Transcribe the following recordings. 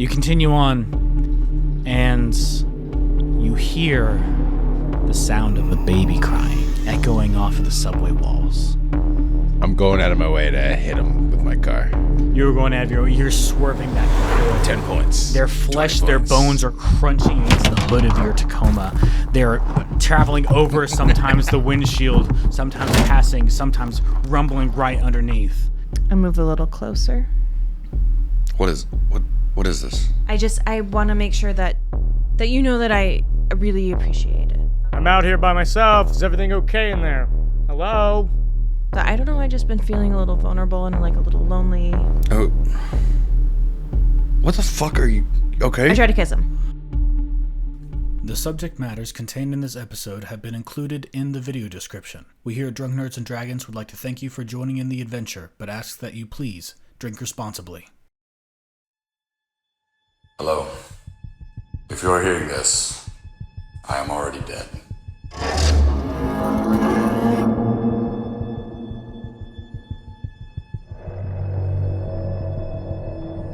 You continue on, and you hear the sound of a baby crying echoing off of the subway walls. I'm going out of my way to hit him with my car. You're going out of your way. You're swerving back. 10 points. Their flesh, their bones are crunching against the hood of your Tacoma. They're traveling over sometimes the windshield, sometimes passing, sometimes rumbling right underneath. I move a little closer. What is this? I want to make sure that you know that I really appreciate it. I'm out here by myself. Is everything okay in there? Hello? But I don't know, I've just been feeling a little vulnerable and like a little lonely. Oh. What the fuck are you? Okay? I try to kiss him. The subject matters contained in this episode have been included in the video description. We here at Drunk Nerds and Dragons would like to thank you for joining in the adventure, but ask that you please drink responsibly. Hello. If you're hearing this, I am already dead.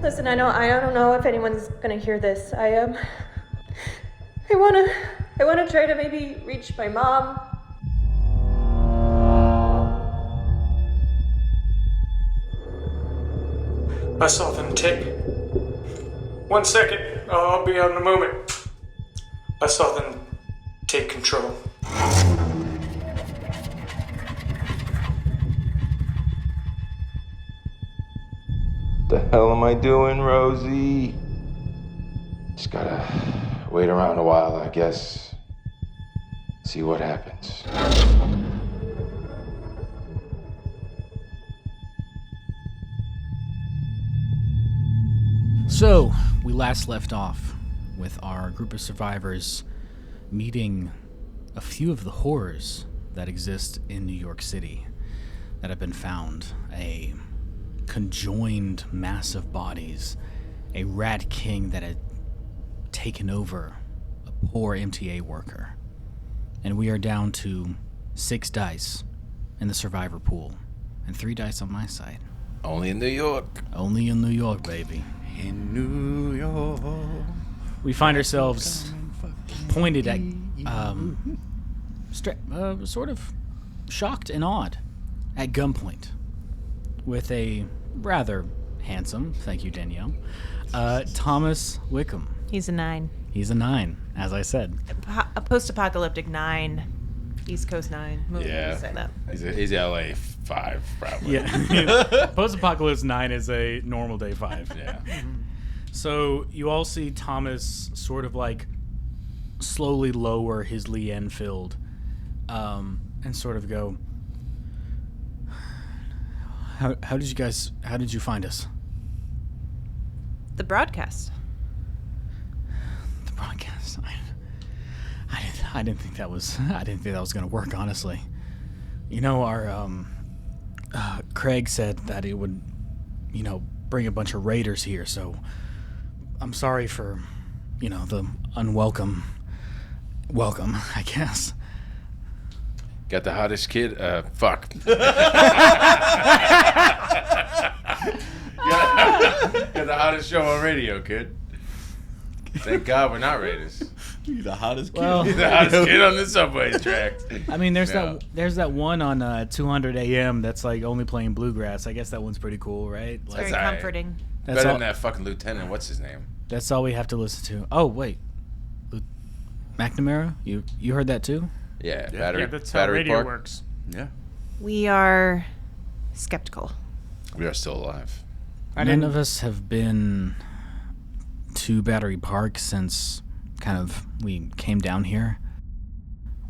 Listen, I don't know if anyone's gonna hear this. I wanna try to maybe reach my mom. I saw them take. 1 second. I'll be out in a moment. I saw them take control. The hell am I doing, Rosie? Just gotta wait around a while, I guess. See what happens. So, we last left off with our group of survivors meeting a few of the horrors that exist in New York City that have been found. A conjoined mass of bodies, a rat king that had taken over a poor MTA worker. And we are down to 6 dice in the survivor pool, and 3 dice on my side. Only in New York. Only in New York, baby. In New York. We find ourselves pointed at, sort of shocked and awed at gunpoint with a rather handsome, thank you, Danielle, Thomas Wickham. He's a 9. He's a 9, as I said. A post-apocalyptic 9. East Coast 9. Yeah. Say that. He's LA 5, probably. Yeah. Post-apocalypse 9 is a normal day 5. Yeah. So you all see Thomas sort of like slowly lower his Lee Enfield and sort of go, How did you find us? The broadcast. The broadcast. I didn't think that was going to work, honestly. You know, our Craig said that it would, bring a bunch of raiders here, so I'm sorry for, the unwelcome welcome, I guess. Got the hottest kid? Fuck. Got the hottest show on radio, kid. Thank God we're not raiders. You're the hottest kid. Well, He's the hottest kid on the subway tracks. I mean, there's that one on 200 AM that's like only playing bluegrass. I guess that one's pretty cool, right? It's Like, very comforting. that's Better all, than that fucking lieutenant. What's his name? that's all we have to listen to. Oh wait, McNamara, you heard that too? Yeah, That's how Battery radio Park. works. Yeah. We are skeptical. We are still alive. None of us have been to Battery Park since kind of we came down here.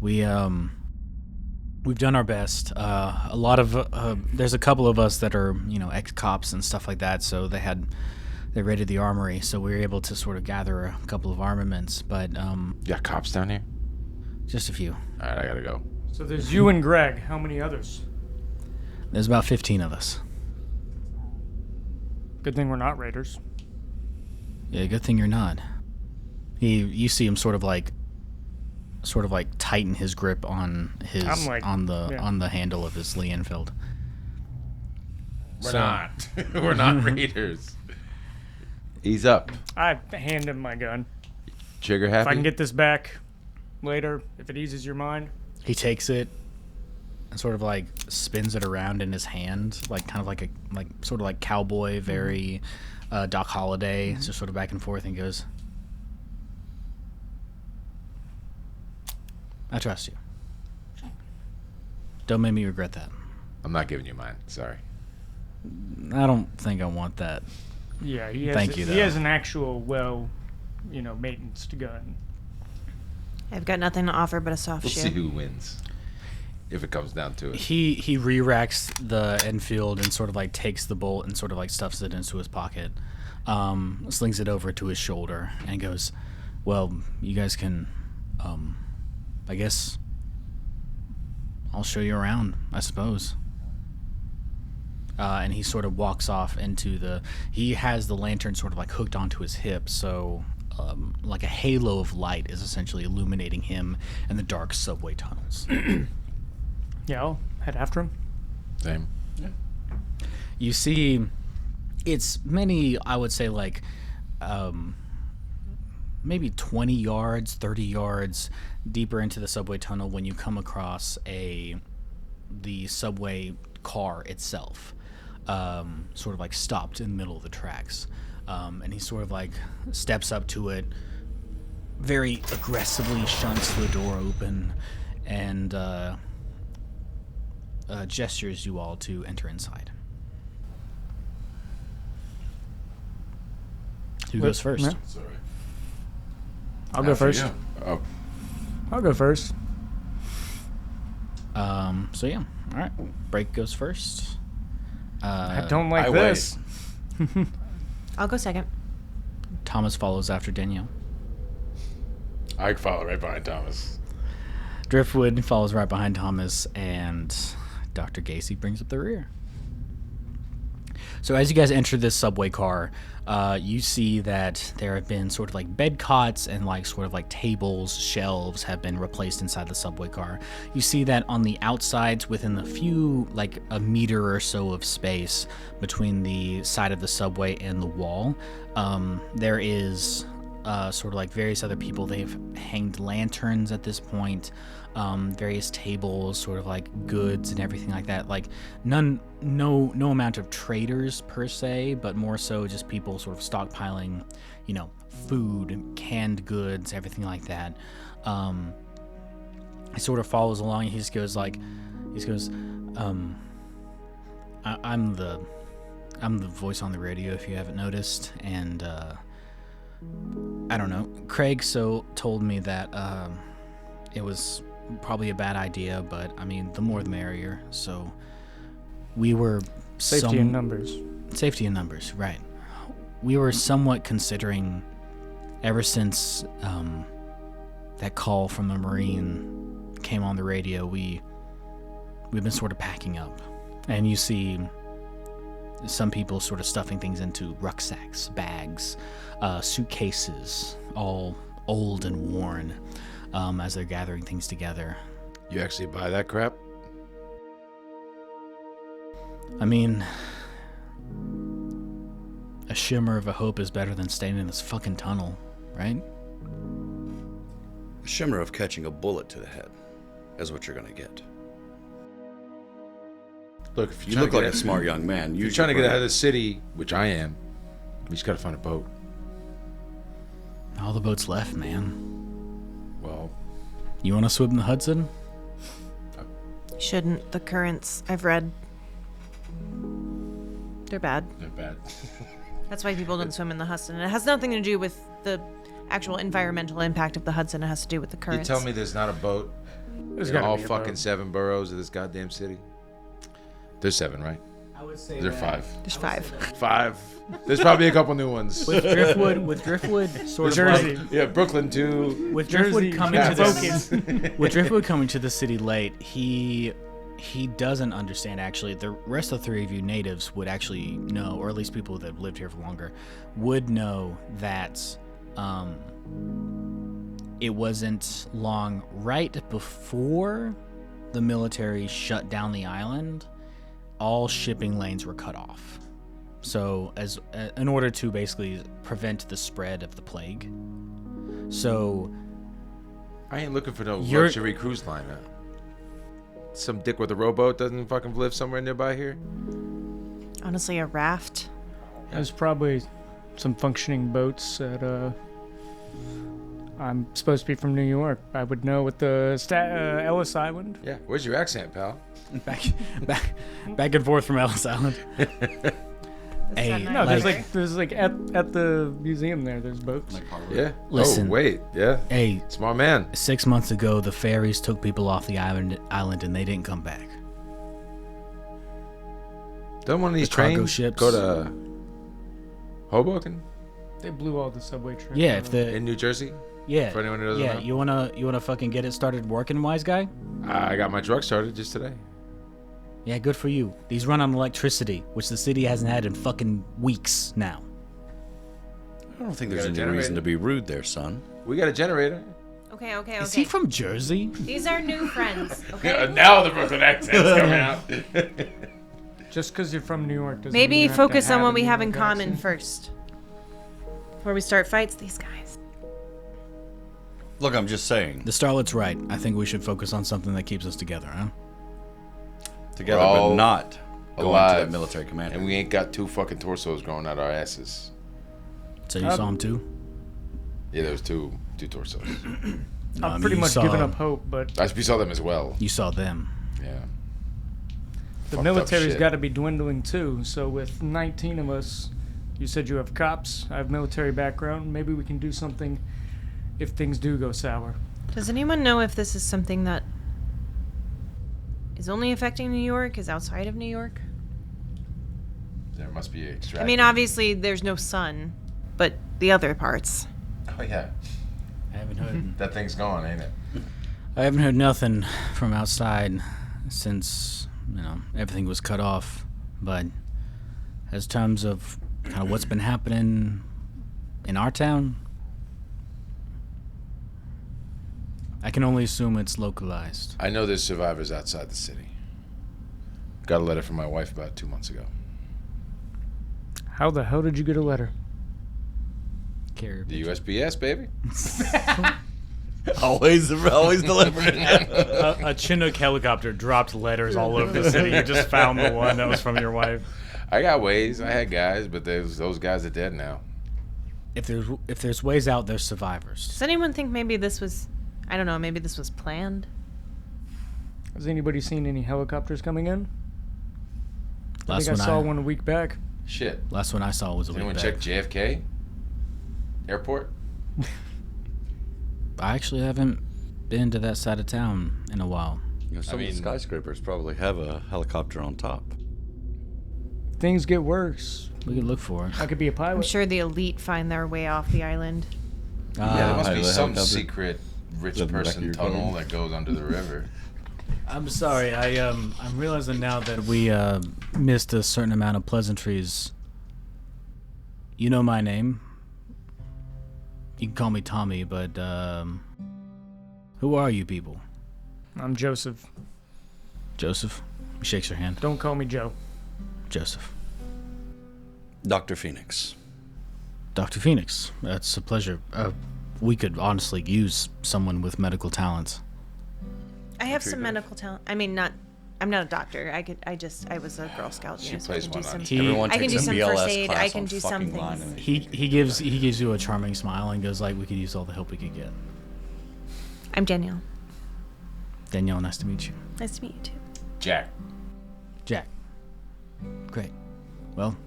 We've done our best. A lot of there's a couple of us that are ex-cops and stuff like that, so they raided the armory, so we were able to sort of gather a couple of armaments, but You got cops down here? just a few. All right, I gotta go. So there's you and Greg. How many others? There's about 15 of us. Good thing we're not raiders. Yeah, good thing you're not. You see him sort of like tighten his grip on his on the handle of his Lee Enfield. We're not. We're not raiders. Ease up. I hand him my gun. Trigger happy? If I can get this back later, if it eases your mind. He takes it and sort of like spins it around in his hand, like kind of like sort of like cowboy, very Doc Holliday, just sort of back and forth, and goes, I trust you. Don't make me regret that. I'm not giving you mine. Sorry. I don't think I want that. Yeah, he has. Thank you, He though. has an actual maintenance gun. I've got nothing to offer but a soft We'll shoe. see who wins. If it comes down to it. He re-racks the Enfield and sort of like takes the bolt and sort of like stuffs it into his pocket, slings it over to his shoulder, and goes, well, you guys can, I guess I'll show you around, I suppose. And he sort of walks off into he has the lantern sort of like hooked onto his hip, so like a halo of light is essentially illuminating him in the dark subway tunnels. Yeah, I'll head after him. Same. You see, it's many, I would say, like, maybe 20 yards, 30 yards deeper into the subway tunnel when you come across the subway car itself, sort of like stopped in the middle of the tracks. And he sort of like steps up to it, very aggressively shunts the door open, and gestures you all to enter inside. Who goes first? Yeah. Sorry. I'll go first. Oh, I'll go first. So yeah, all right. Break goes first. I don't like I this. I'll go second. Thomas follows after Danielle. I follow right behind Thomas. Driftwood follows right behind Thomas, and Dr. Gacy brings up the rear. So as you guys enter this subway car, you see that there have been sort of like bed cots and like sort of like tables, shelves have been replaced inside the subway car. You see that on the outsides, within a few, like a meter or so of space between the side of the subway and the wall, there is sort of like various other people. They've hanged lanterns at this point, various tables, sort of like goods and everything like that. Like no amount of traders per se, but more so just people sort of stockpiling, food, canned goods, everything like that. He sort of follows along. And he goes, I'm the voice on the radio, if you haven't noticed, and I don't know. Craig told me that it was probably a bad idea, but I mean, the more the merrier. So we were Safety in numbers. Safety in numbers, right? We were somewhat considering, ever since that call from the Marine came on the radio, we've been sort of packing up, and you see some people sort of stuffing things into rucksacks, bags, suitcases, all old and worn, as they're gathering things together. You actually buy that crap? I mean, a shimmer of a hope is better than staying in this fucking tunnel, right? A shimmer of catching a bullet to the head is what you're gonna get. Look, if You look like a smart young man. You're trying to get out of the city, which I am. We just gotta find a boat. All the boats left, man. Well, You want to swim in the Hudson? Shouldn't. The currents, I've read, they're bad. not bad. That's why people don't swim in the Hudson. It has nothing to do with the actual environmental impact of the Hudson. It has to do with the You currents. tell me there's not a boat There's in gotta all be a fucking boat. 7 boroughs of this goddamn city? There's 7, right? I would say Is there 5? There's 5. 5. There's probably a couple new ones. With Driftwood sort of Jersey. like, Yeah, Brooklyn too. with Jersey, Driftwood coming to focus. this, with Driftwood coming to the city late, he doesn't understand. Actually, the rest of the 3 of you natives would actually know, or at least people that have lived here for longer, would know that it wasn't long right before the military shut down the island. All shipping lanes were cut off. So, in order to basically prevent the spread of the plague. So, I ain't looking for no luxury cruise liner. Some dick with a rowboat doesn't fucking live somewhere nearby here. Honestly, a raft. There's probably some functioning boats at I'm supposed to be from New York. I would know with the Ellis Island. Yeah, where's your accent, pal? back and forth from Ellis Island. Hey, No, there's like at the museum there's boats. Yeah. Listen. Oh, wait. Yeah. Hey, Smart man. 6 months ago, the ferries took people off the island and they didn't come back. Doesn't one of these The cargo trains ships. go to Hoboken They blew all the subway trains. Yeah, if the in New Jersey? yeah For anyone who doesn't know. you wanna fucking get it started working, wise guy? I got my truck started just today. Yeah, good for you. These run on electricity, which the city hasn't had in fucking weeks now. I don't think there's got a any generator? reason to be rude there, son. We got a generator. Okay. Is he from Jersey? These are new friends. Okay. Now the Brooklyn accent's coming out. Just because you're from New York doesn't mean Maybe you have to focus on have what a we New have in York common accent. first. Before we start fights, these guys. Look, I'm just saying. The Starlet's right. I think we should focus on something that keeps us together, huh? Together, We're all but not going to alive, that military commander. And we ain't got 2 fucking torsos growing out our asses. So you saw him too? Yeah, there was two torsos. I've pretty you much saw- given up hope, but We saw them as well. You saw them. Yeah. the Fucked up military's shit. got to be dwindling too. So with 19 of us, you said you have cops. I have military background. Maybe we can do something if things do go sour. Does anyone know if this is something that is only affecting New York, is outside of New York? There must be extraction. I mean, obviously there's no sun, but the other parts. Oh, yeah. I haven't heard. That thing's gone, ain't it? I haven't heard nothing from outside since everything was cut off. But as terms of kind of what's been happening in our town, I can only assume it's localized. I know there's survivors outside the city. Got a letter from my wife about 2 months ago. How the hell did you get a letter? Carrier The pigeon. USPS, baby. always delivering it. A Chinook helicopter dropped letters all over the city. You just found the one that was from your wife. I got ways. I had guys, but those guys are dead now. If there's ways out, there's survivors. Does anyone think maybe this was, I don't know, maybe this was planned? Has anybody seen any helicopters coming in? I Last think I one saw one a week back. Shit. Last one I saw was a Did week anyone back. check JFK? Airport? I actually haven't been to that side of town in a while. Some of mean- the skyscrapers probably have a helicopter on top. Things get worse. We could look for it. I could be a pilot. I'm sure the elite find their way off the island. Yeah, there must I be have some another- secret rich Living back person here, tunnel phone. that goes under the river. I'm sorry. I'm realizing now that we missed a certain amount of pleasantries. You know my name. You can call me Tommy, but who are you people? I'm Joseph. Joseph? He shakes your hand. Don't call me Joe. Joseph. Dr. Phoenix. Dr. Phoenix. That's a pleasure. We could honestly use someone with medical talents. I have some medical talent. I mean, I'm not a doctor. I was a Girl Scout. She you know, so I plays can do one on some. TV. Everyone I can takes do a some BLS first aid. class I can on do some fucking line things. and He gives you a charming smile and goes like, "We could use all the help we could get." I'm Danielle. Danielle, nice to meet you. Nice to meet you too. Jack. Jack. Great. Well,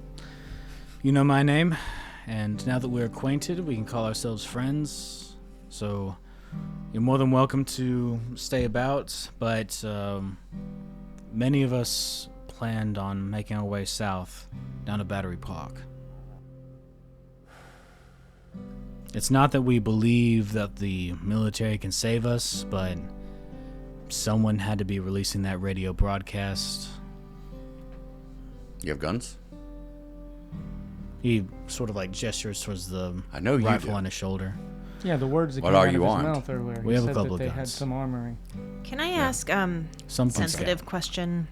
you know my name, and now that we're acquainted, we can call ourselves friends. So, you're more than welcome to stay about, but many of us planned on making our way south down to Battery Park. It's not that we believe that the military can save us, but someone had to be releasing that radio broadcast. You have guns? He sort of like gestures towards the I know you rifle do. on his shoulder. Yeah, the words that What came are out you of his armed? mouth earlier. We He have a said couple that of they had guns. some armory. Can I ask Some sensitive question?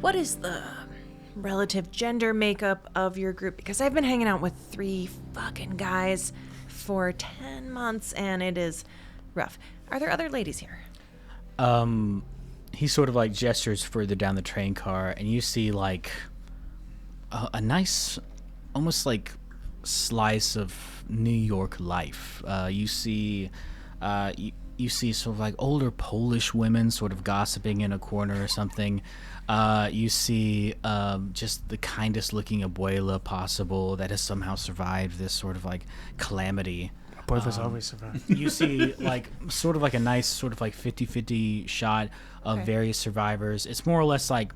What is the relative gender makeup of your group? Because I've been hanging out with 3 fucking guys for 10 months, and it is rough. Are there other ladies here? He sort of like gestures further down the train car, and you see like a nice, almost like slice of New York life. You see sort of like older Polish women sort of gossiping in a corner or something. You see just the kindest looking abuela possible that has somehow survived this sort of like calamity. Abuela's always survived. You see like sort of like a nice sort of like 50-50 shot of various survivors. It's more or less like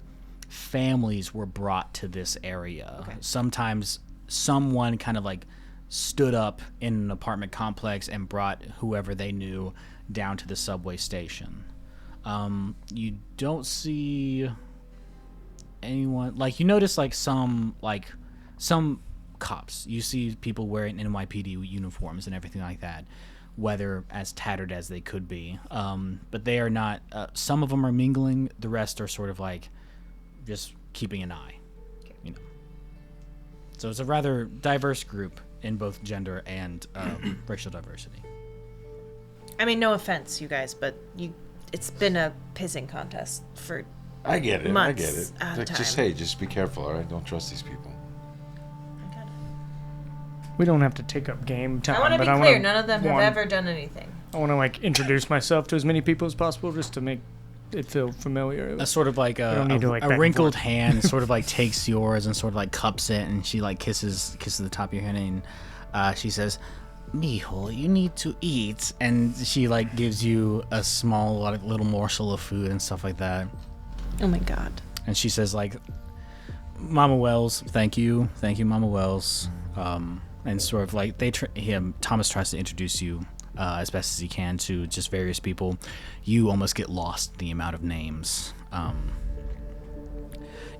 families were brought to this area. Okay. Sometimes someone kind of like stood up in an apartment complex and brought whoever they knew down to the subway station. You don't see anyone, like you notice like some cops. You see people wearing NYPD uniforms and everything like that, whether as tattered as they could be. But they are not, some of them are mingling, the rest are sort of like just keeping an eye, you know. So it's a rather diverse group in both gender and racial diversity. I mean, no offense, you guys, but it's been a pissing contest for I get it. months I get it. at a Like, time. just be careful, all right? Don't trust these people. We don't have to take up game time. I want to but be clear, none of them have ever done anything. I want to like introduce myself to as many people as possible, just to make it feel familiar. A sort of like don't need to, like, back a and wrinkled forth. hand sort of like takes yours and sort of like cups it, and she like kisses the top of your hand, and she says, "Mijo, you need to eat," and she like gives you a small like little morsel of food and stuff like that. Oh my god. And she says like, "Mama Wells, thank you, Mama Wells." And sort of like Thomas tries to introduce you as best as he can to just various people. You almost get lost in the amount of names.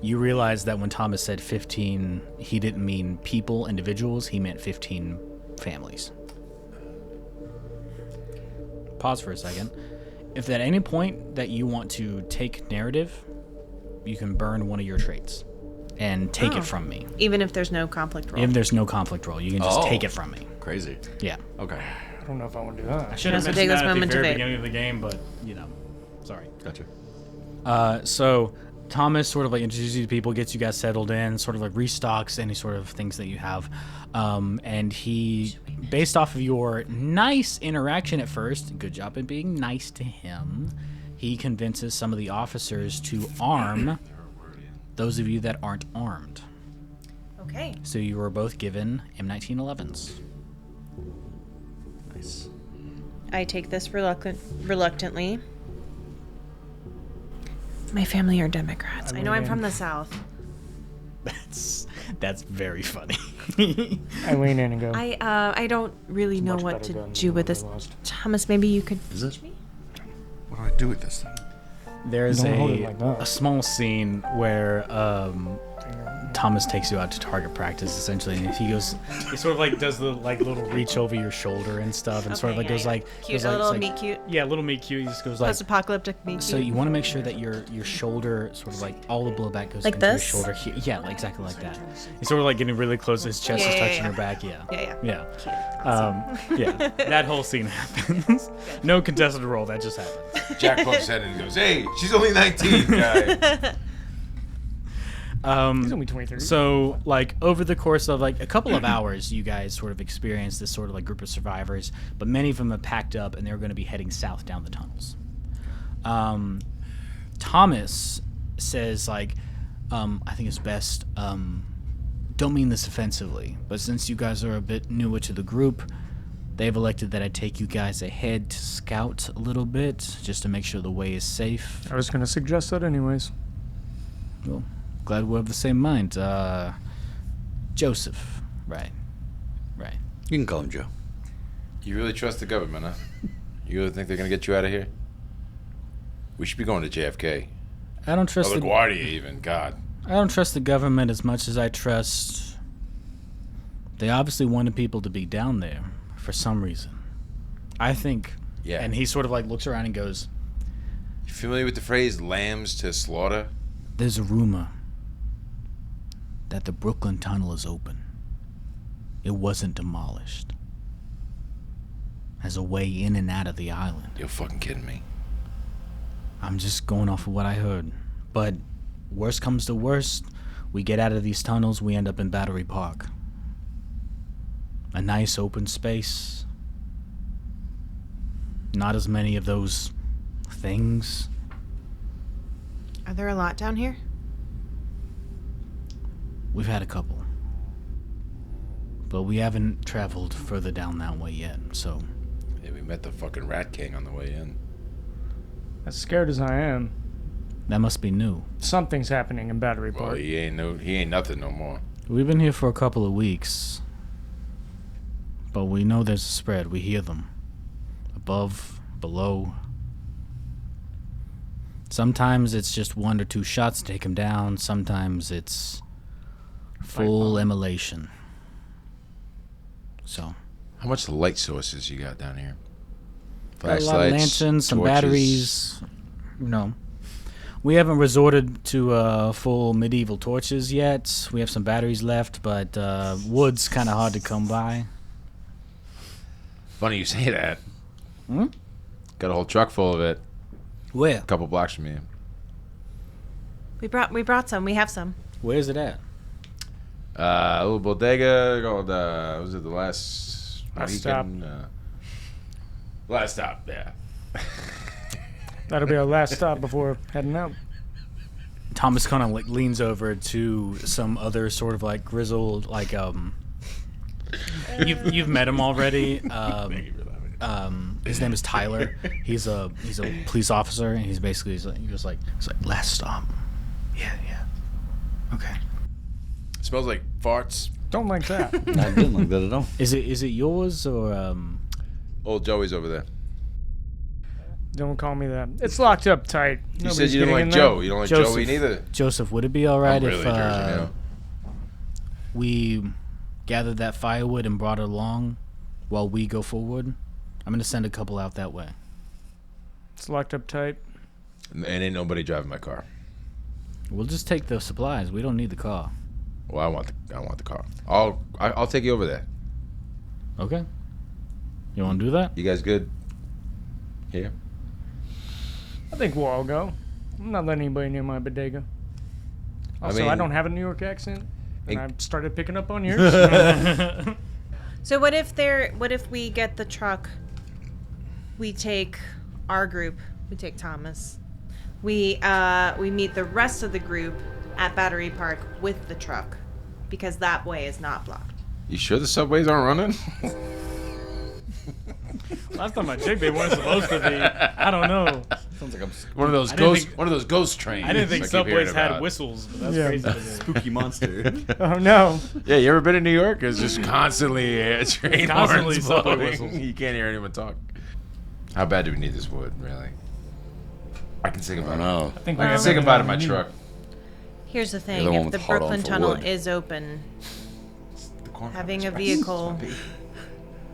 You realize that when Thomas said 15, he didn't mean people, individuals. He meant 15 families. Pause for a second. If at any point that you want to take narrative, you can burn one of your traits and take it from me. Even if there's no conflict roll. If there's no conflict roll, you can just take it from me. Crazy. Yeah. Okay. I don't know if I want to do that. I should have So mentioned take this that at the moment to very vape. beginning of the game, but, sorry. Gotcha. So Thomas sort of like introduces you to people, gets you guys settled in, sort of like restocks any sort of things that you have. And he, based off of your nice interaction at first, good job in being nice to him, he convinces some of the officers to arm those of you that aren't armed. Okay. So you were both given M1911s. Nice. I take this reluctantly. My family are Democrats. I know I'm from the South. That's very funny. I lean in and go. I don't really know much what better to gun do than with what this. we lost. Thomas, maybe you could Is it? teach me? What do I do with this thing? There's Don't hold it like that. a small scene where Thomas takes you out to target practice, essentially, and he sort of like does the like little reach over your shoulder and stuff, and sort of like goes like cute, goes a like, little it's like- meat cute. Yeah, little meat cute. He just goes like. Post-apocalyptic meat cute. So you want to make sure that your shoulder sort of like all the blowback goes Like into this? your shoulder here. Yeah, like exactly like that. He's sort of like getting really close. His chest is Yeah, touching yeah. your back. Yeah. Yeah. Yeah. Yeah. That whole scene happens. No contested roll. That just happens. Jack pokes his head in and goes, "Hey, she's only 19, guy." He's only 23. So, like, over the course of, like, a couple of hours, you guys sort of experienced this sort of, like, group of survivors, but many of them have packed up, and they're going to be heading south down the tunnels. Thomas says, like, I think it's best, don't mean this offensively, but since you guys are a bit newer to the group, they've elected that I take you guys ahead to scout a little bit, just to make sure the way is safe. I was going to suggest that anyways. Well, glad we have the same mind. Joseph. Right. You can call him Joe. You really trust the government, huh? You really think they're gonna get you out of here? We should be going to JFK. I don't trust Or the LaGuardia, even. God. I don't trust the government as much as I trust. They obviously wanted people to be down there for some reason. I think. Yeah. And he sort of like looks around and goes, You familiar with the phrase "lambs to slaughter"? "There's a rumor that the Brooklyn Tunnel is open. It wasn't demolished. As a way in and out of the island. You're fucking kidding me. I'm just going off of what I heard. But worst comes to worst, we get out of these tunnels, we end up in Battery Park. A nice open space. Not as many of those things. Are there a lot down here? We've had a couple. But we haven't traveled further down that way yet, so... Yeah, we met the fucking Rat King on the way in. As scared as I am, That must be new. something's happening in Battery Well, Park. he ain't nothing no more. We've been here for a couple of weeks. But we know there's a spread. We hear them. Above, below. Sometimes it's just 1 or 2 shots to take him down. Sometimes it's full immolation. So, How much light sources you got down here? got a lot of lanterns, some torches? batteries. No. We haven't resorted to full medieval torches yet. We have some batteries left, but wood's kind of hard to come by. Funny you say that. Hmm? Got a whole truck full of it. Where? A couple blocks from me. We brought some. We have some. Where's it at? A little bodega called, was it the last... Last stop. Last stop, yeah. That'll be our last stop before heading out. Thomas kind of like leans over to some other sort of like grizzled, like you've met him already. His name is Tyler. He's a police officer, and he's basically he's like last stop. Yeah. Okay. Smells like farts. Don't like that. I didn't like that at all. Is it yours or Old Joey's over there. Don't call me that. It's locked up tight. You said you didn't like Joe. You don't like Joseph. Joey neither. Joseph? Would it be all right I'm really if Jersey now. we gathered that firewood and brought it along while we go forward? I'm gonna send a couple out that way. It's locked up tight. And ain't nobody driving my car. We'll just take the supplies. We don't need the car. Well, I want the car. I'll take you over there. Okay. You want to do that? You guys good? Here. I think we'll all go. I'm not letting anybody near my bodega. Also, I don't have a New York accent, and I started picking up on yours. So what if we get the truck? We take our group. We take Thomas. We meet the rest of the group at Battery Park with the truck, because that way is not blocked. You sure the subways aren't running? Last time I checked, they weren't supposed to be. I don't know. Sounds like I'm one of those ghost trains. I didn't think keep subways hearing had about. whistles, but that's Yeah. crazy. to me. spooky monster. Oh no. Yeah, you ever been in New York? It's just constantly train Constantly horns subway blowing. whistles. You can't hear anyone talk. How bad do we need this wood, really? I can sing I about don't it. know. I think I we can have sing it about it on in my the truck. Here's the You're thing: the one if with the hard on Brooklyn for Tunnel wood. is open, The corn having a Express. vehicle.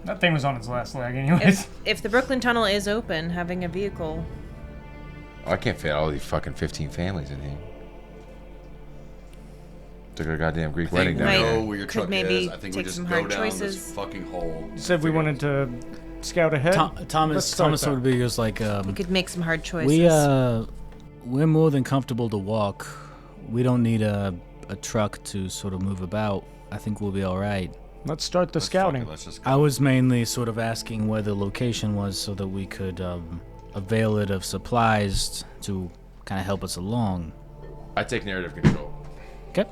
That thing was on its last leg, anyways. If the Brooklyn Tunnel is open, having a vehicle. Oh, I can't fit all these fucking 15 families in here. Took a goddamn Greek I think wedding we down Might- know there. where your could truck maybe is. I think we take just some go hard down choices. this fucking hole. You said we wanted to scout ahead. Let's Thomas start that. would be just like We could make some hard choices. we're more than comfortable to walk. We don't need a truck to sort of move about. I think we'll be all right. Let's start the Let's fuck scouting. it, Let's just I was mainly sort of asking where the location was so that we could avail it of supplies to kind of help us along. I take narrative control. Okay.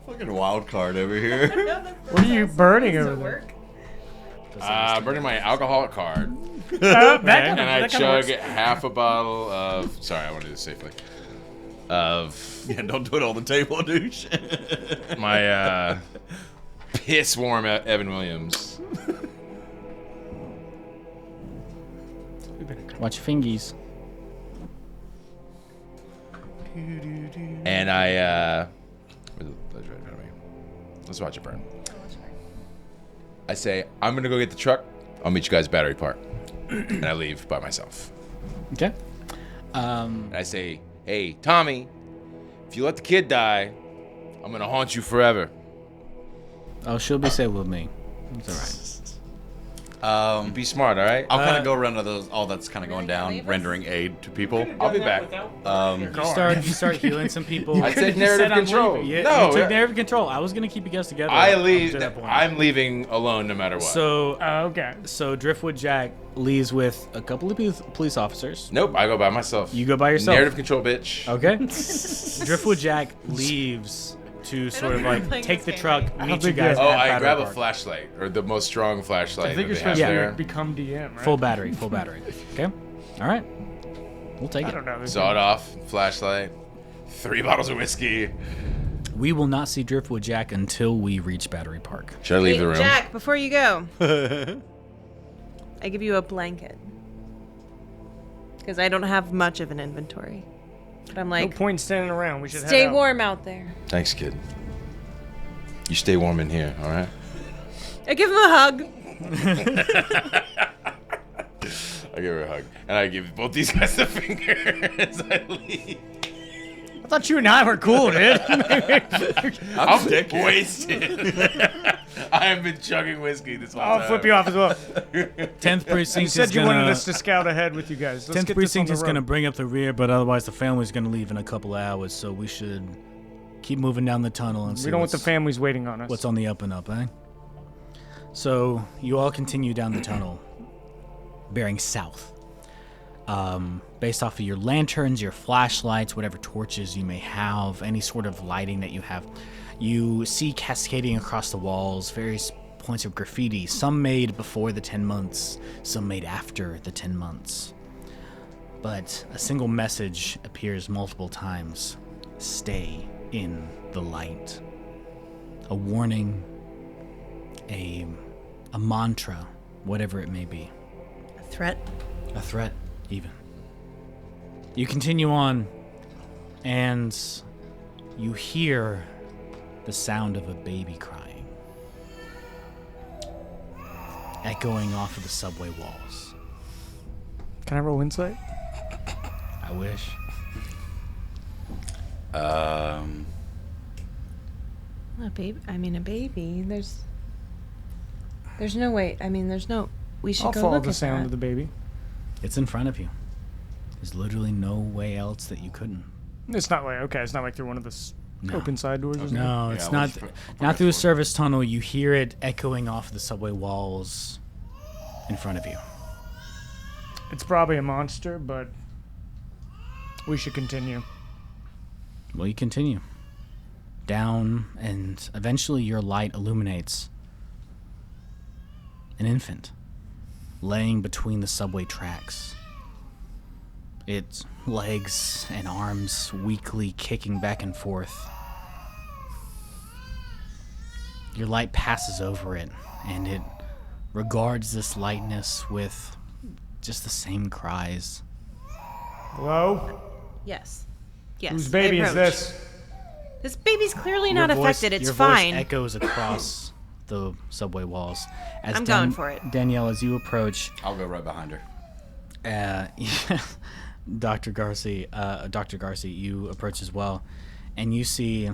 fucking wild card over here. What are you burning over there? Burning my alcoholic card. That And I kinda chug works. half a bottle of... Sorry, I want to do this safely. Of yeah, don't do it on the table, douche. my piss warm Evan Williams. Watch your fingies. And I let's watch it burn. I say, I'm gonna go get the truck. I'll meet you guys at Battery Park. And I leave by myself. Okay. And I say, hey, Tommy, If you let the kid die, I'm gonna haunt you forever. Oh, she'll be safe with me. It's all right. Be smart, all right? I'll kind of go around to those. All that's kind of going down, rendering aid to people. I'll be back. You start healing some people. I take narrative control. Yeah, No, you took narrative control. I was gonna keep you guys together. I up leave. to that point. I'm leaving alone no matter what. So Okay. So Driftwood Jack leaves with a couple of police officers. Nope, I go by myself. You go by yourself. Narrative control, bitch. Okay. Driftwood Jack leaves to sort of like take the truck, meet you guys. Oh, at I Battery grab a Park. flashlight, or the most strong flashlight I think that you're they have supposed there. to become DM, right? Full battery. Okay. All right. We'll take it. I don't know. Sawed off, flashlight, 3 bottles of whiskey. We will not see Driftwood Jack until we reach Battery Park. Should I leave Wait, the room? Jack, before you go, I give you a blanket. Because I don't have much of an inventory. But I'm No like, point standing around. We should stay head out. warm out there. Thanks, kid. You stay warm in here, all right? I give him a hug. I give her a hug, and I give both these guys a finger as I leave. I thought you and I were cool, dude. I'm wasted. I have been chugging whiskey this whole time. I'll flip you off as well. 10th precinct You is said you gonna. wanted us to scout ahead with you guys. Let's 10th get precinct this is on going the to road. bring up the rear, but otherwise the family's going to leave in a couple of hours, so we should keep moving down the tunnel and see We don't want the what's, families waiting on us. what's on the up and up, eh? So you all continue down the tunnel, bearing south. Based off of your lanterns, your flashlights, whatever torches you may have, any sort of lighting that you have, you see cascading across the walls various points of graffiti, some made before the 10 months, some made after the 10 months. But a single message appears multiple times. Stay in the light. A warning, a mantra, whatever it may be. A threat. A threat, even. You continue on, and you hear the sound of a baby crying, echoing off of the subway walls. Can I roll insight? I wish. A baby. I mean, a baby. There's no way. I mean, there's no. We should I'll go follow look the at sound that. of the baby. It's in front of you. There's literally no way else that you couldn't. It's not like it's not like through one of the No. open side doors. Or something? No, it's Yeah, not. we'll just Not through a service tunnel. You hear it echoing off the subway walls in front of you. It's probably a monster, but we should continue. Well, you continue down, and eventually your light illuminates an infant laying between the subway tracks. Its legs and arms weakly kicking back and forth. Your light passes over it, and it regards this lightness with just the same cries. Hello? Yes. Yes. Whose I baby is approach. this? This baby's clearly Your not voice- affected. It's your fine. voice echoes across the subway walls. As I'm going for it. Danielle, as you approach, I'll go right behind her. Dr. Garcia, you approach as well, and you see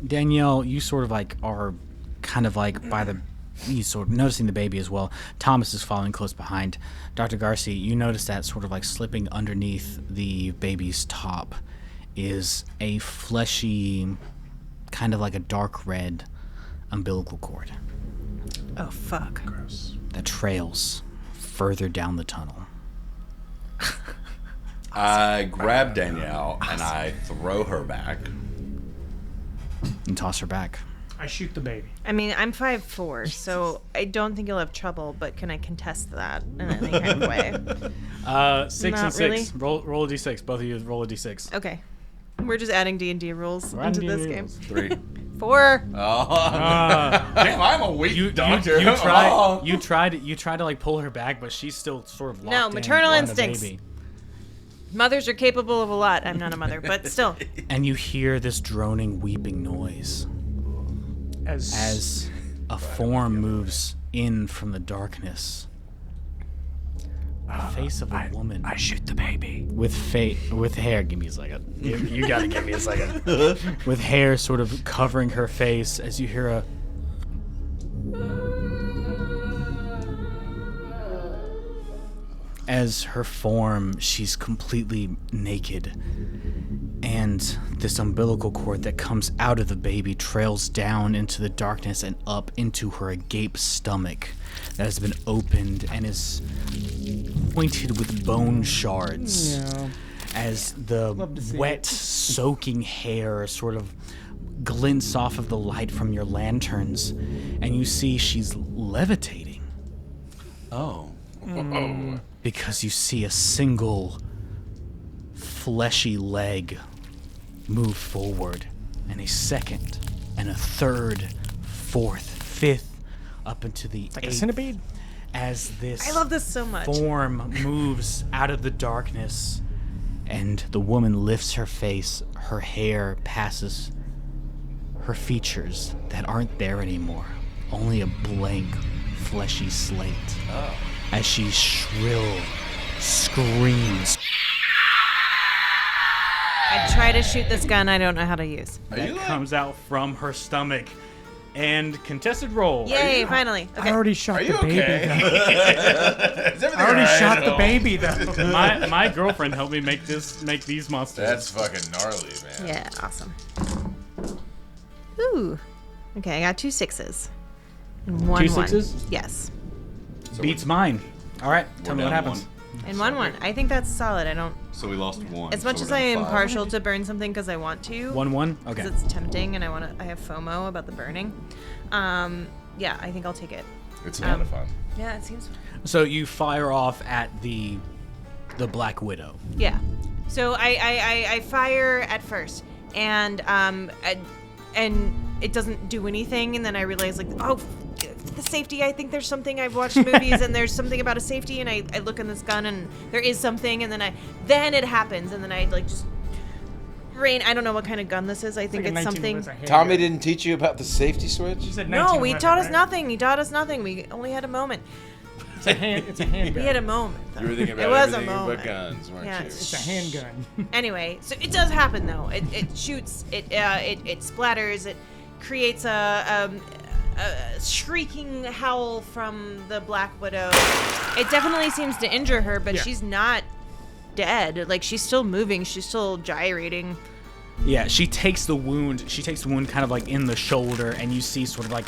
Danielle. You sort of like are kind of like by the, you sort of noticing the baby as well. Thomas is following close behind. Dr. Garcia, you notice that sort of like slipping underneath the baby's top is a fleshy, kind of like a dark red umbilical cord Oh fuck. that trails further down the tunnel. I grab Danielle and I throw her back. And toss her back. I shoot the baby. I mean, I'm 5'4", so I don't think you'll have trouble. But can I contest that in any kind of way? 6 Not and 6. really. Roll a d6. Both of you roll a d6. Okay. We're just adding D&D rules We're into adding this D&D game. rules. 3. 4. Damn, I'm a weak doctor. You try to like pull her back, but she's still sort of locked No, in maternal on the instincts. baby. Mothers are capable of a lot. I'm not a mother, but still. And you hear this droning, weeping noise As as a form moves in from the darkness. face of a woman. I shoot the baby. With hair. Give me a second. You gotta give me a second. With hair sort of covering her face as you hear a... As her form, she's completely naked. And this umbilical cord that comes out of the baby trails down into the darkness and up into her agape stomach that has been opened and is pointed with bone shards. Yeah. As the wet, soaking hair sort of glints off of the light from your lanterns, and you see she's levitating. Oh. Because you see a single fleshy leg move forward, and a second, and a third, fourth, fifth, up into the Like eighth, a centipede? as this I love this so much. form moves out of the darkness, and the woman lifts her face, her hair passes her features that aren't there anymore, only a blank, fleshy slate. As she shrill screams. I try to shoot this gun I don't know how to use. That comes out from her stomach. And contested roll. Yay, finally. Okay. I already shot the baby. Is everything I already alright? shot the baby, though. My girlfriend helped me make these monsters. That's fucking gnarly, man. Yeah, awesome. Ooh. Okay, I got 2 6s. And 1 2 6s? 1. Yes. Beats mine. All right, tell me what down happens. And 1 1. I think that's solid. I don't. So we lost one. As much so as we're I down am 5. partial to burn something because I want to. 1-1. Okay. Because it's tempting and I have FOMO about the burning. Yeah, I think I'll take it. It's a lot of fun. Yeah, it seems fun. So you fire off at the Black Widow. Yeah. So I fire at first, and it doesn't do anything, and then I realize the safety. I think there's something. I've watched movies, and there's something about a safety, and I look in this gun, and there is something, and then it happens, and then I just rain. I don't know what kind of gun this is. I think it's something. Tommy didn't teach you about the safety switch? No, he taught us nothing. He taught us nothing. We only had a moment. It's a handgun. We had a moment. Though. You were thinking about it was everything a moment. but guns, weren't Yeah, you? It's a handgun. Anyway, so it does happen though. It shoots. It splatters. It creates a shrieking howl from the Black Widow. It definitely seems to injure her, but she's not dead. Like, she's still moving. She's still gyrating. Yeah, she takes the wound. She takes the wound kind of like in the shoulder, and you see sort of like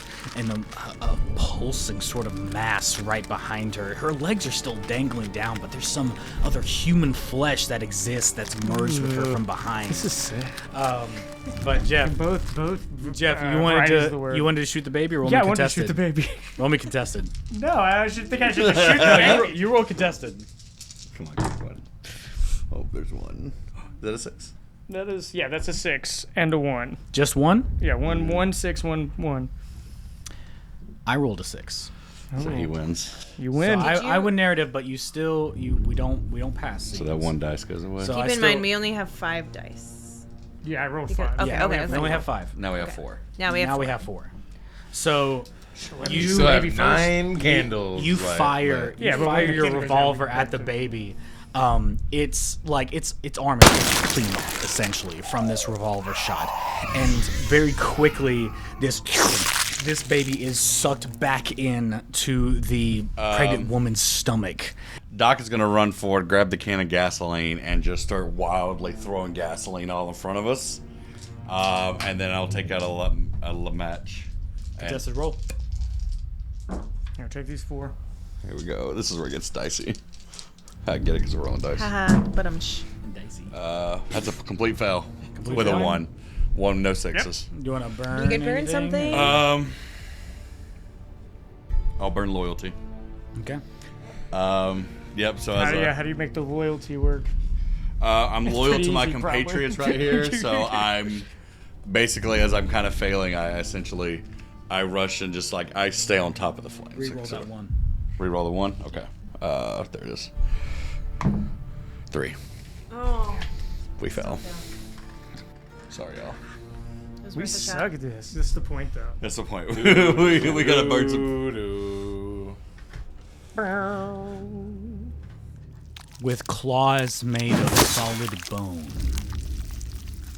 a pulsing sort of mass right behind her. Her legs are still dangling down, but there's some other human flesh that exists that's merged with her from behind. This is sick. But Geoff, Both. Jeff, you wanted to shoot the baby or roll me Yeah, I wanted to contested? shoot the baby. Roll me contested. No, I should think I should shoot the baby. You roll contested. Come on, good one. Oh, there's one. Is that a 6? That's a 6 and a 1. Just one? Yeah, 1 6 1 1. I rolled a 6. So he wins. You win. So I win narrative, but we don't pass. So that one dice goes away. So Keep in mind, we only have 5 dice. Yeah, I rolled Because- 5. okay. We only have 5. Now we have 4. Now we have 4. 4. So you still have baby 9 candles. You lit. fire Yeah, but fire when the your kid goes revolver down, at the baby. It's like its armor is clean off essentially from this revolver shot, and very quickly this baby is sucked back in to the pregnant woman's stomach. Doc is going to run forward, grab the can of gasoline, and just start wildly throwing gasoline all in front of us. And then I'll take out a match. Contested roll. Here, take these 4. Here we go. This is where it gets dicey. I get it because we're rolling dice. Haha, but I'm That's a complete fail with fail? a 1. 1, no 6s. Do you want to burn? You could burn anything? something. I'll burn loyalty. Okay. Yep. So How do you make the loyalty work? I'm loyal pretty to my easy, probably. compatriots right here, so I'm basically, as I'm kind of failing, I rush and just I stay on top of the flames. Reroll that 1. Reroll the 1. Okay. There it is. 3. Oh. We fell. Sorry, y'all. We suck at this. That's the point, though. That's the point. we gotta burn some. with claws made of solid bone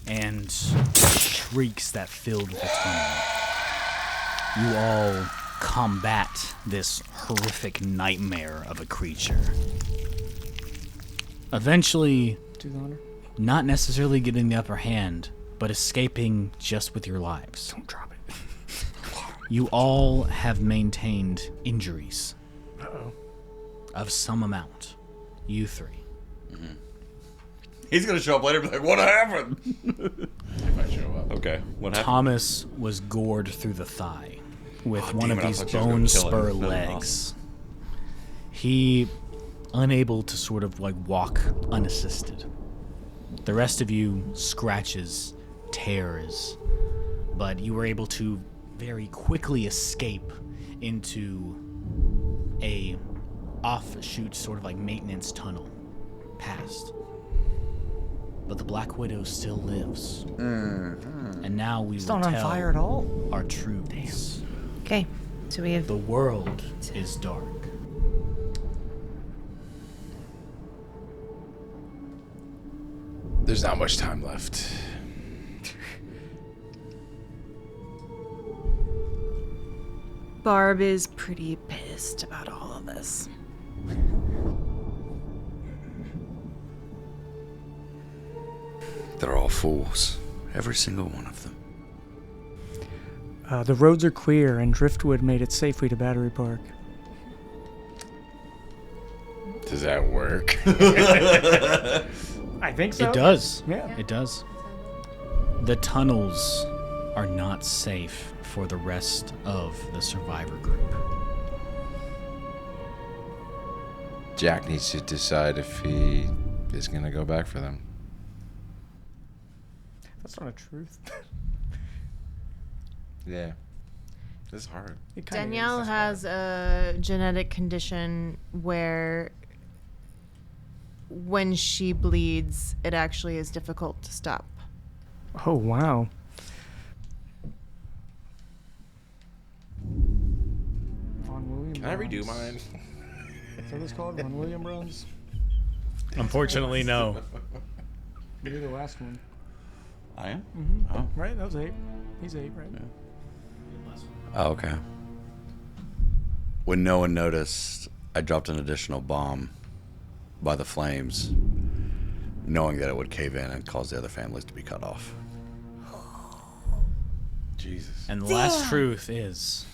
and shrieks that filled the tunnel. You all combat this horrific nightmare of a creature. Eventually, not necessarily getting the upper hand, but escaping just with your lives. Don't drop it. You all have maintained injuries. Uh-oh. Of some amount. You three. Mm-hmm. He's gonna show up later and be like, what happened? If I show up. Okay, what happened? Thomas was gored through the thigh with one of these bone spur legs. He, unable to sort of like walk unassisted. The rest of you, scratches, tears, but you were able to very quickly escape into a offshoot sort of like maintenance tunnel past. But the Black Widow still lives. Mm-hmm. And now we will tell on fire at all? our truths. Okay, so we have... The world is dark. There's not much time left. Barb is pretty pissed about all of this. They're all fools. Every single one of them. The roads are clear, and Driftwood made it safely to Battery Park. Does that work? I think so. It does. Yeah. It does. The tunnels are not safe for the rest of the survivor group. Jack needs to decide if he is going to go back for them. That's not a truth. Yeah. It's hard. Danielle has a genetic condition where when she bleeds, it actually is difficult to stop. Oh, wow. Can I redo mine? Is that what it's called? Von William runs? Unfortunately, no. You're the last one. I am? Mm-hmm. Oh. Right, that was 8. He's 8, right? Yeah. Oh, okay. When no one noticed, I dropped an additional bomb by the flames, knowing that it would cave in and cause the other families to be cut off. Jesus. And the last truth is,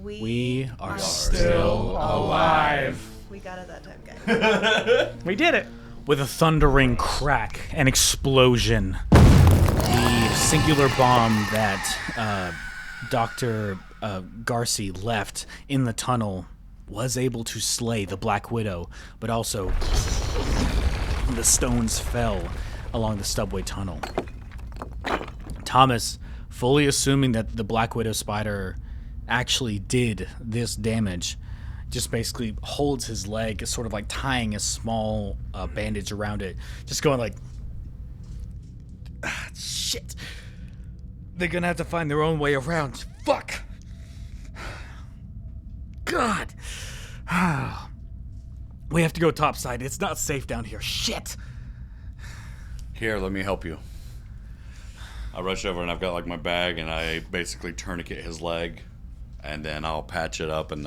we are still alive. We got it that time, guys. We did it. with a thundering crack and explosion, the singular bomb that Dr. Gacy left in the tunnel was able to slay the Black Widow, but also the stones fell along the subway tunnel. Thomas, fully assuming that the Black Widow spider actually did this damage, just basically holds his leg, sort of like tying a small bandage around it, just going like, shit, they're gonna have to find their own way around. Fuck. God. We have to go topside. It's not safe down here. Shit. Here, let me help you. I rush over and I've got like my bag and I basically tourniquet his leg, and then I'll patch it up and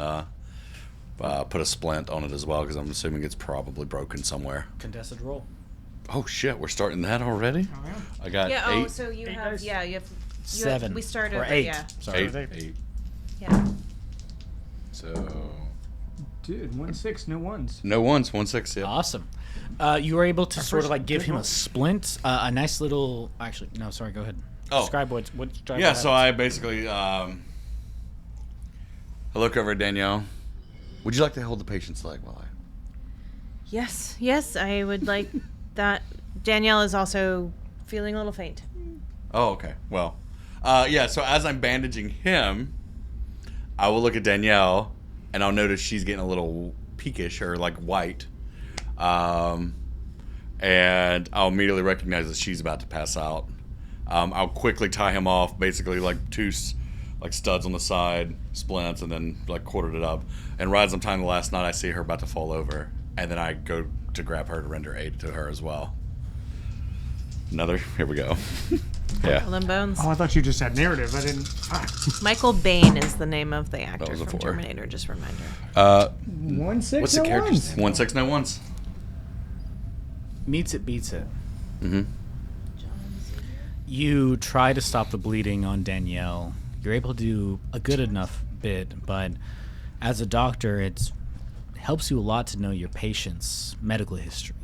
put a splint on it as well, because I'm assuming it's probably broken somewhere. Contested roll. Oh shit, we're starting that already? Oh, yeah. I got 8. Oh, so you have, dice. yeah, you have 7. We started or at 8. yeah. Sorry. 8. Yeah. So... Dude, 1-6, no ones. No ones, 1-6, yeah. Awesome. You were able to sort of first like give good him a roll. splint, a nice little. Actually, no, sorry. Go ahead. Oh. Describe what. Yeah, so I basically, I look over at Danielle. Would you like to hold the patient's leg while I... Yes, I would like that. Danielle is also feeling a little faint. Oh, okay. Well, yeah, so as I'm bandaging him, I will look at Danielle, and I'll notice she's getting a little peakish or like white. And I'll immediately recognize that she's about to pass out. I'll quickly tie him off, basically like 2 like studs on the side, splints, and then like quartered it up. And right as I'm tying the last knot, I see her about to fall over, and then I go to grab her to render aid to her as well. Another. Here we go. Yeah. Skull and Bones. Oh, I thought you just had narrative. I didn't. Michael Bain is the name of the actor was a from 4. Terminator. Just a reminder. 1-6. What's the character's name? 1 6 no ones. Meets it, beats it. Mm-hmm. You try to stop the bleeding on Danielle. You're able to do a good enough bit, but as a doctor, it helps you a lot to know your patient's medical history.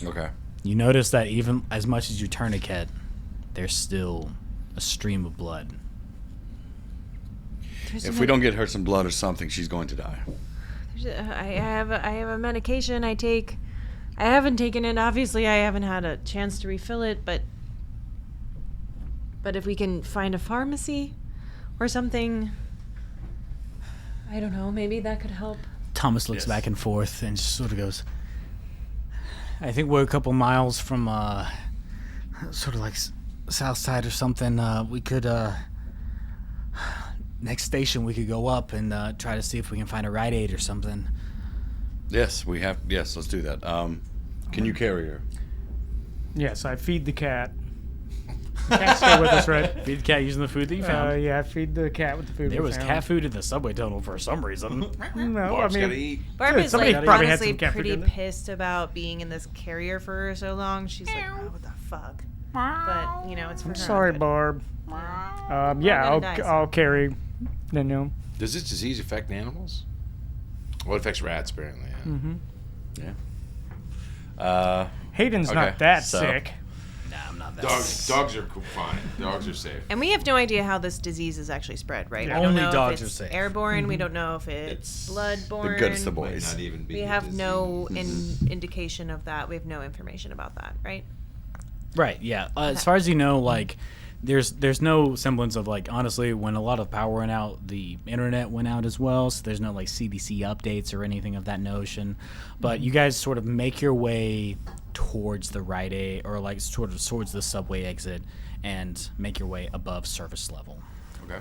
Okay. You notice that even as much as you tourniquet, there's still a stream of blood. If we don't get her some blood or something, she's going to die. I have a medication I take. I haven't taken it. Obviously, I haven't had a chance to refill it, but if we can find a pharmacy or something, I don't know, maybe that could help. Thomas looks back and forth and just sort of goes, I think we're a couple miles from sort of like south side or something. We could next station we could go up and try to see if we can find a Rite Aid or something. Yes, we have. Yes, let's do that. Can you carry her? Yes, I feed the cat. The cat's still with us, right? Feed the cat using the food that you found. Yeah, I feed the cat with the food. There we was found. cat food in the subway tunnel for some reason. No, Barb's I gotta mean, eat. Barb Dude, is somebody like probably had honestly some cat food, pretty didn't they? pissed about being in this carrier for so long. She's like, oh, what the fuck? But you know, it's for her. sorry, good. Barb. We're Yeah, gonna die, so- I'll carry. Danielle. Does this disease affect animals? Well, it affects rats, apparently. Yeah. Yeah. Hayden's Okay, not that so- sick. Nah, I'm not that. Dogs are fine. Dogs are safe. And we have no idea how this disease is actually spread, right? Yeah. We don't Only know dogs if it's are safe. airborne. We don't know if it's bloodborne. The goods the Might boys. not even be We a have disease. no indication of that. We have no information about that, right? Right, yeah. As far as you know, like, there's no semblance of, like, honestly, when a lot of power went out, the internet went out as well, so there's no, like, CDC updates or anything of that notion. But you guys sort of make your way towards the Rite Aid, or, like, sort of towards the subway exit, and make your way above surface level. Okay.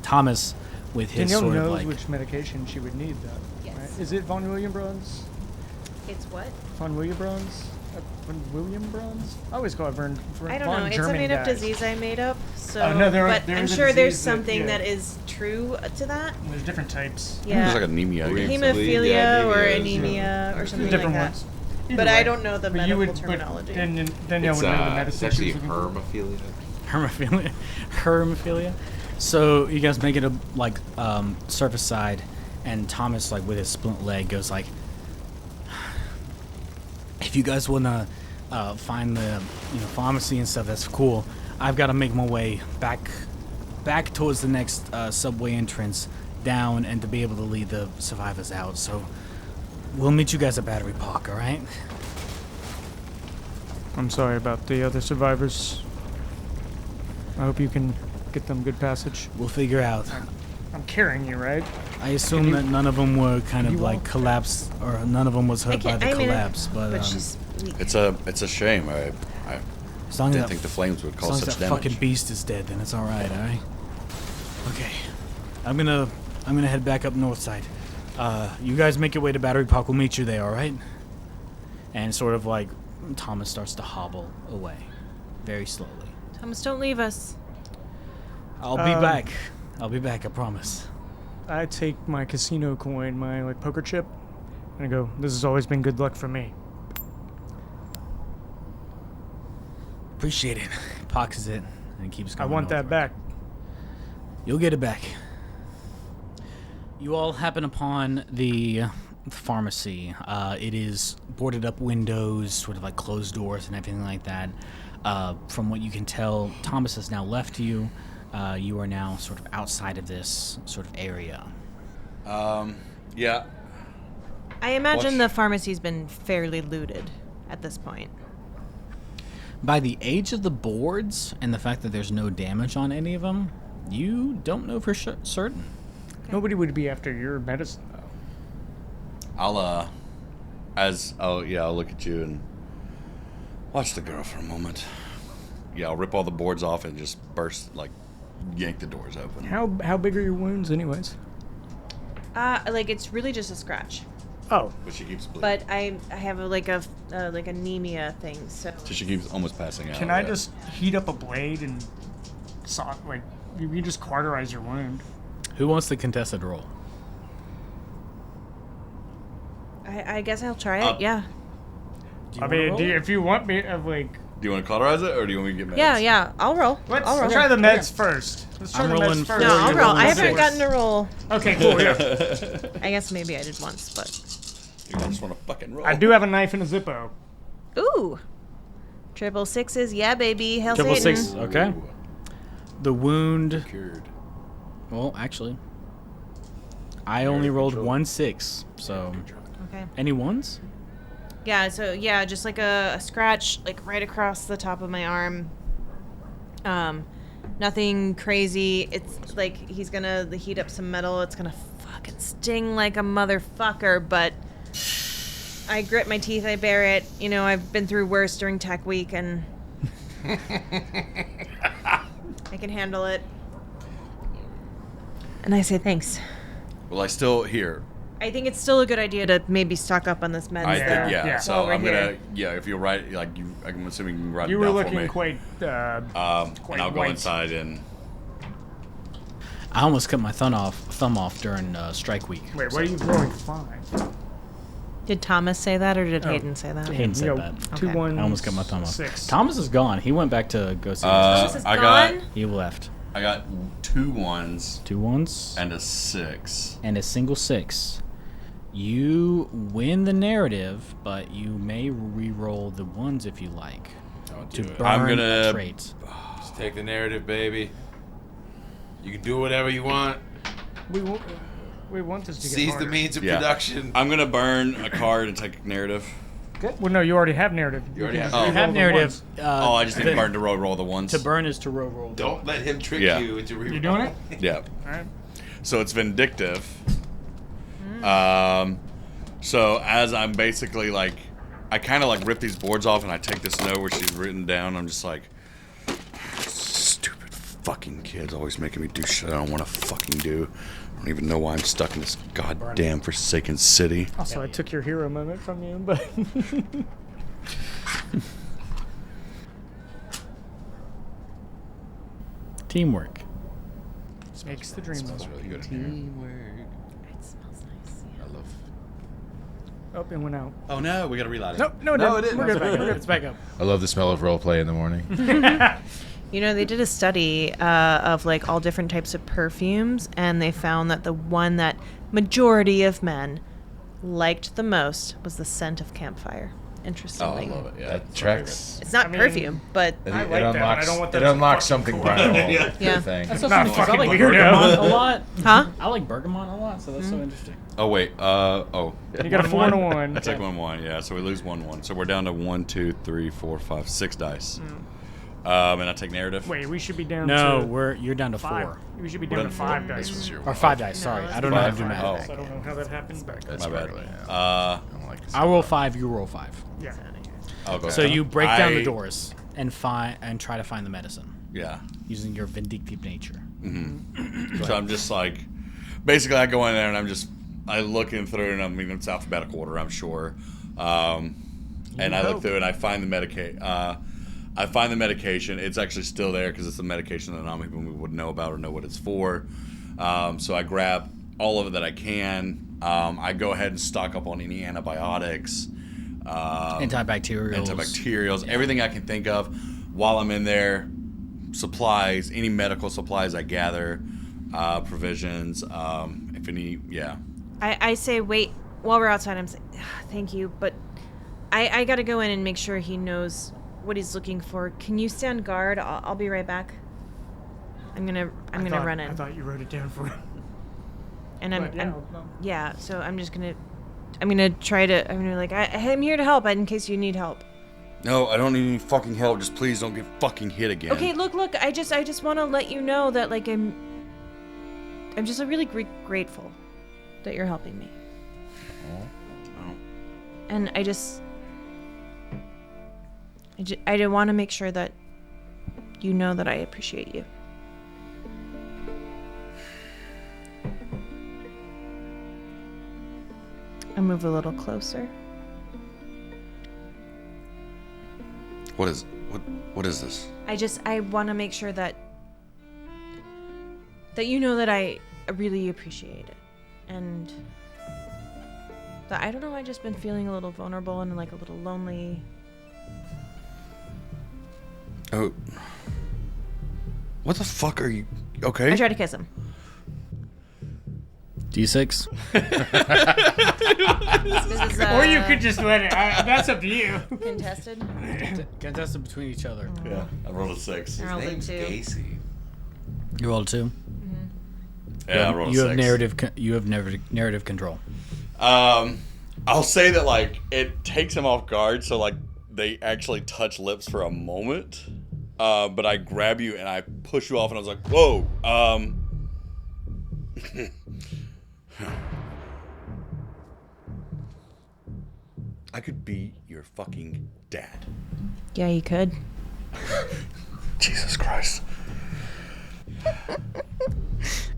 Thomas, with his Danielle sort of, knows like... which medication she would need, though. Yes. Right? Is it von Willebrand's? It's what? Von Willebrand's? Von Williambrand's? I always call it Vern. I don't know. It's a made-up disease I made up. So, Oh, no, there but is I'm a sure there's disease that- something yeah. that is true to that. There's different types. Yeah. There's like anemia. Hemophilia Yeah, or anemia is, anemia or something Different like ones. that. Either But way. I don't know the But you medical would, terminology. Danielle It's, would know the it's medicine. actually she was looking for. hermophilia. Hermophilia. So you guys make it a like surface side, and Thomas, like with his splint leg, goes like, "If you guys wanna find the pharmacy and stuff, that's cool. I've got to make my way back towards the next subway entrance down, and to be able to lead the survivors out. So we'll meet you guys at Battery Park, all right?" I'm sorry about the other survivors. I hope you can get them good passage. We'll figure out. I'm carrying you, right? I assume you- that none of them were kind of you like walk? collapsed, or none of them was hurt by the collapse. But she's weak. It's a shame. I as long as didn't that, think the flames would as cause long as such that damage. fucking beast is dead, then it's all right. Okay, I'm gonna head back up north side. You guys make your way to Battery Park. We'll meet you there, all right? And sort of like Thomas starts to hobble away, very slowly. Thomas, don't leave us. I'll be back. I'll be back. I promise. I take my casino coin, my like poker chip, and I go, "This has always been good luck for me." Appreciate it. Pockets it and keeps I going. want that northward. back. You'll get it back. You all happen upon the pharmacy. It is boarded up windows, sort of like closed doors and everything like that. From what you can tell, Thomas has now left you. You are now sort of outside of this sort of area. Yeah. I imagine Watch. the pharmacy's been fairly looted at this point. By the age of the boards and the fact that there's no damage on any of them, you don't know for certain. Nobody would be after your medicine, though. I'll look at you and watch the girl for a moment. Yeah, I'll rip all the boards off and just yank the doors open. How big are your wounds, anyways? Like it's really just a scratch. Oh. But she keeps bleeding. But I have like anemia thing, so. So she keeps almost passing out. Can I just heat up a blade and you just cauterize your wound? Who wants the contested roll? I guess I'll try it. Yeah. If you want me, like. Do you want to cauterize it, or do you want me to get meds? Yeah. I'll roll. Let's try the meds first. Let's try I'm the rolling meds first. No, I'll roll. I haven't 6. gotten a roll. Okay, cool. Yeah. I guess maybe I did once, but. I just want to fucking roll. I do have a knife and a Zippo. Ooh. 666s, yeah, baby. Hell Triple Satan. 6. Okay. The wound. Cured. Well, actually, I only rolled 1 6. So. Okay. Any ones? Yeah, so just like a scratch like right across the top of my arm. Nothing crazy. It's like he's gonna heat up some metal. It's gonna fucking sting like a motherfucker, but I grit my teeth, I bear it. You know, I've been through worse during tech week and I can handle it. And I say thanks. Well, I still here. I think it's still a good idea to maybe stock up on this meds. Yeah. So while we're I'm gonna. here. Yeah, if you're right, like you, I'm assuming you can write You it were down for looking me. quite and I'll go white. inside and. I almost cut my thumb off during strike week. Wait, what are you rolling 5? Did Thomas say that, or did Hayden say that? Hayden said You that. know, 2 Okay. 1 I almost cut my thumb off. 6. Thomas is gone. He went back to go see Thomas is gone? He left. I got 2 1s 2 1s and a 6. and a single 6. You win the narrative, but you may re-roll the 1s if you like. Don't To do it. burn I'm a gonna- trait. Just take the narrative, baby. You can do whatever you want. We want this to get Seize harder. the means of Yeah. production. I'm gonna burn a card and take narrative. Well, no, you already have narrative. You already have can narrative. re-roll Have the narrative. ones. I just need to burn to roll the ones. To burn is to roll. Don't let him trick Yeah. you into re- You doing it? Yeah. All right. So it's vindictive. So as I'm basically like, I kind of like rip these boards off and I take this note where she's written down. I'm just like, stupid fucking kids always making me do shit I don't want to fucking do. I don't even know why I'm stuck in this goddamn forsaken city. Also, I took your hero moment from you, but Teamwork. makes the dream work. Smells really good in Teamwork. It smells nice. here. I love. Oh, it went out. Oh no, we gotta relight it. No, it didn't. it didn't. We're good. We're good. It's back up. I love the smell of roleplay in the morning. You know, they did a study of like all different types of perfumes, and they found that the one that majority of men liked the most was the scent of campfire. Oh, I Interestingly, love it. Yeah, That tracks. it's not I mean, perfume, but It, I it like that, but I unlocks. don't want that It as a unlocks fucking something cool. primal. Yeah. Yeah. Thing. That's so Not funny, 'cause I fucking like weirdo. bergamot a lot. huh? I like bergamot a lot, so that's so interesting. Oh wait. You got a 4 and a 1. I take 1-1. Yeah. So we lose 1-1. So we're down to 1, 2, 3, 4, 5, 6 dice. And I take narrative. Wait, we should be down No, to you're down to 5. 4. We should be down to 5 dice. This was your Or 5 dice, sorry. No, I don't know how to do five. math. Oh. So I don't know how that happened. That's My bad. right, yeah. Uh, I don't like this. I roll 5, you roll 5. Yeah. okay. So you break down the I- doors and try to find the medicine Yeah. using your vindictive nature. So I'm just like, basically, I go in there and I looking through, and I mean it's alphabetical order, I'm sure. And I look through and I find the medication. It's actually still there because it's the medication that not many people would know about or know what it's for. So I grab all of it that I can. I go ahead and stock up on any antibiotics, Antibacterials. everything I can think of while I'm in there. Supplies, any medical supplies I gather, provisions, if any, yeah. I say wait while we're outside. I'm saying thank you, but I got to go in and make sure he knows what he's looking for. Can you stand guard? I'll be right back. I'm gonna run in. I thought you wrote it down for him. And I'm yeah. so I'm gonna like I'm here to help in case you need help. No, I don't need any fucking help. Just please don't get fucking hit again. Okay, look, I just want to let you know that like I'm just really grateful that you're helping me. And I want to make sure that you know that I appreciate you. I move a little closer. What is this? I want to make sure that you know that I really appreciate it. And that, I don't know, I've just been feeling a little vulnerable and like a little lonely. Oh. What the fuck are you? Okay. I try to kiss him. D6. This is, or you could just let it. That's up to you. Contested. Contested between each other. Yeah, I rolled a 6. I rolled a 2. Gacy. You rolled a 2. Yeah, I rolled a 6. You have narrative control. I'll say that like it takes him off guard, so like they actually touch lips for a moment. But I grab you and I push you off, and I was like, "Whoa!" I could be your fucking dad. Yeah, you could. Jesus Christ.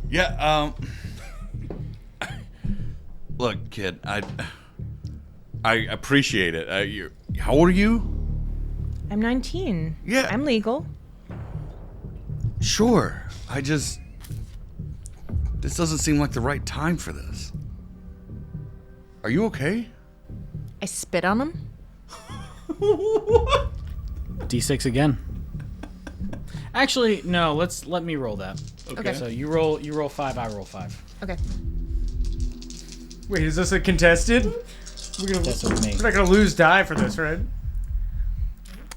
Yeah, look, kid, I appreciate it. How old are you? I'm 19. Yeah. I'm legal. Sure. This doesn't seem like the right time for this. Are you okay? I spit on him. D6 again. Actually, no. Let me roll that. Okay. So you roll 5. I roll 5. Okay. Wait, is this a contested? That's with me. We're not gonna lose die for this, right?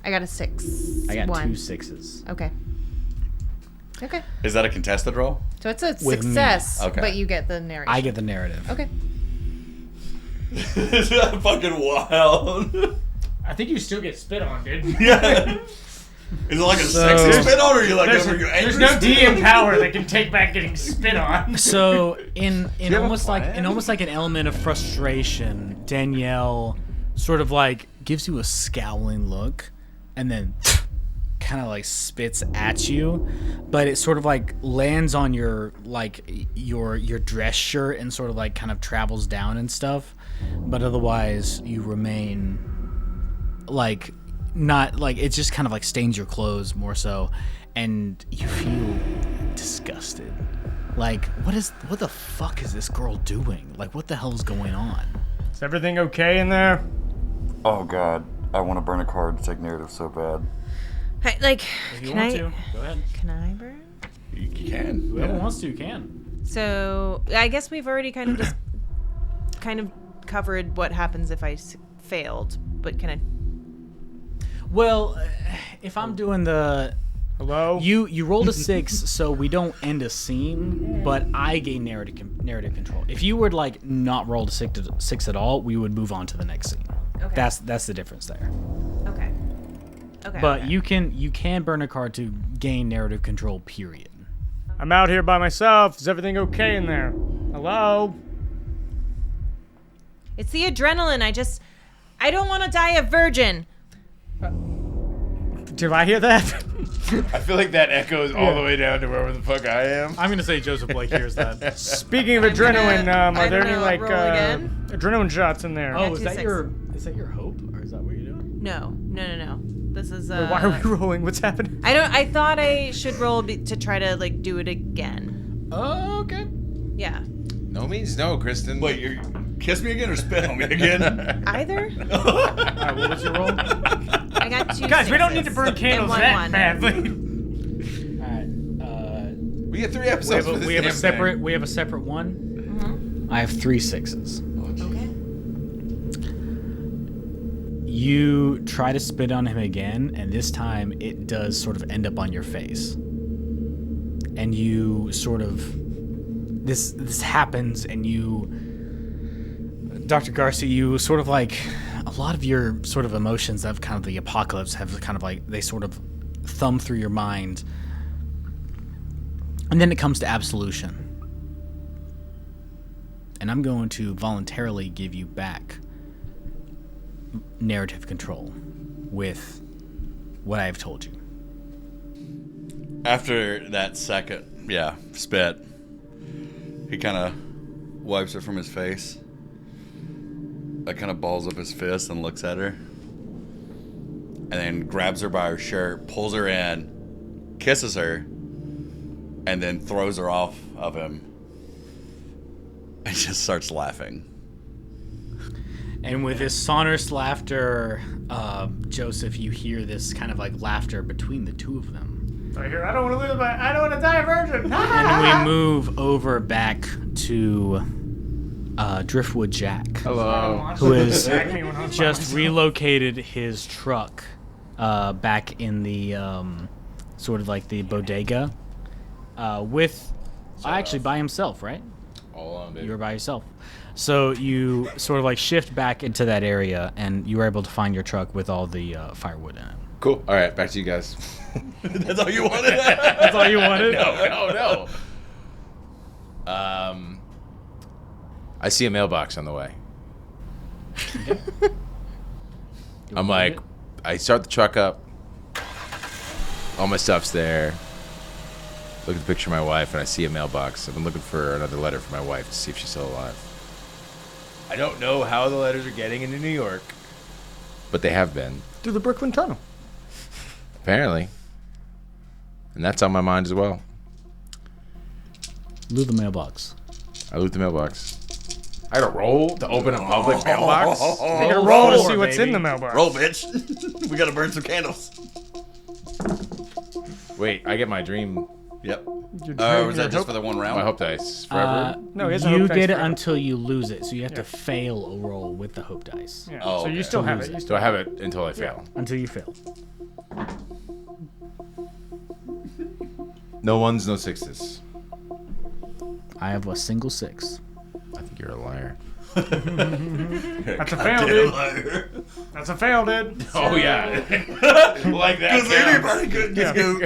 I got a 6. I got 1. 2 6s. Okay. Okay. Is that a contested roll? So it's a With me. success, Okay. but you get the narration. I get the narrative. Okay. Is that fucking wild? I think you still get spit on, dude. Yeah. Is it like a sexy spit on, or are you like over your angry There's no spit DM on? power that can take back getting spit on. So in have a almost like plan? an element of frustration, Danielle sort of like gives you a scowling look, and then kind of like spits at you, but it sort of like lands on your dress shirt and sort of like kind of travels down and stuff, but otherwise you remain like not like it just kind of like stains your clothes more so, and you feel disgusted. Like what the fuck is this girl doing? Like what the hell is going on? Is everything okay in there? Oh god, I want to burn a card to take narrative so bad. Hey, like, If you can want I? to, go ahead. Can I burn? You can. Whoever wants to can. So I guess we've already kind of just covered what happens if I failed. But can I? Well, if I'm doing the Hello? you rolled a 6, so we don't end a scene, but I gain narrative control. If you would like not roll a 6 at all, we would move on to the next scene. Okay. That's the difference there. Okay. Okay. But okay. you can burn a card to gain narrative control. Period. I'm out here by myself. Is everything okay in there? Hello? It's the adrenaline. I don't want to die a virgin. Did I hear that? I feel like that echoes all the way down to wherever the fuck I am. I'm gonna say Joseph Blake hears that. Speaking of adrenaline, are there any like roll again. adrenaline shots in there? Oh, is that your hope, or is that what you're doing? No. This is. Why are we rolling? What's happening? I thought I should roll to try to like do it again. Oh, okay. Yeah. No means no, Kristen. Wait, you kiss me again or spit on me again? Either. Alright, what was your roll? I got 2. Guys, we don't need to 6s burn candles and that 1. badly. Alright. We get 3 episodes. for this We have a damn separate. thing. We have a separate one. I have 3 6s. Okay. You try to spit on him again, and this time it does sort of end up on your face. And you sort of this happens, and you, Dr. Garcia, you sort of like a lot of your sort of emotions of kind of the apocalypse have kind of like they sort of thumb through your mind. And then it comes to absolution. And I'm going to voluntarily give you back narrative control with what I've told you. After that second, spit, he kind of wipes it from his face. like kind of balls up his fist and looks at her, and then grabs her by her shirt, pulls her in, kisses her, and then throws her off of him, and just starts laughing. And with this sonorous laughter, Joseph, you hear this kind of like laughter between the two of them. I hear, I don't want to die a virgin. And we move over back to Driftwood Jack. Hello. Who has just relocated his truck back in the sort of like the bodega with actually by himself, right? All on, baby. You were by yourself. So you sort of like shift back into that area, and you were able to find your truck with all the firewood in it. Cool. All right, back to you guys. That's all you wanted? That's all you wanted? No. I see a mailbox on the way. I'm like, I start the truck up. All my stuff's there. Look at the picture of my wife, and I see a mailbox. I've been looking for another letter for my wife to see if she's still alive. I don't know how the letters are getting into New York, but they have been. Through the Brooklyn Tunnel. Apparently. And that's on my mind as well. Loot the mailbox. I loot the mailbox. I gotta roll to open a public mailbox? I gotta roll to see what's in the mailbox. Roll, bitch. We gotta burn some candles. Wait, I get my dream. Yep. Was that just for the one round? My hope dice forever. No, he has a you hope dice get it forever. until you lose it, so you have to fail a roll with the hope dice. Yeah. Oh, So you okay. still have lose it. it. You So still I have it until I fail. Until you fail. No ones, no sixes. I have a single 6. I think you're a liar. That's a fail, dude. That's a fail, dude. Oh, yeah. Like that. Because anybody could just go.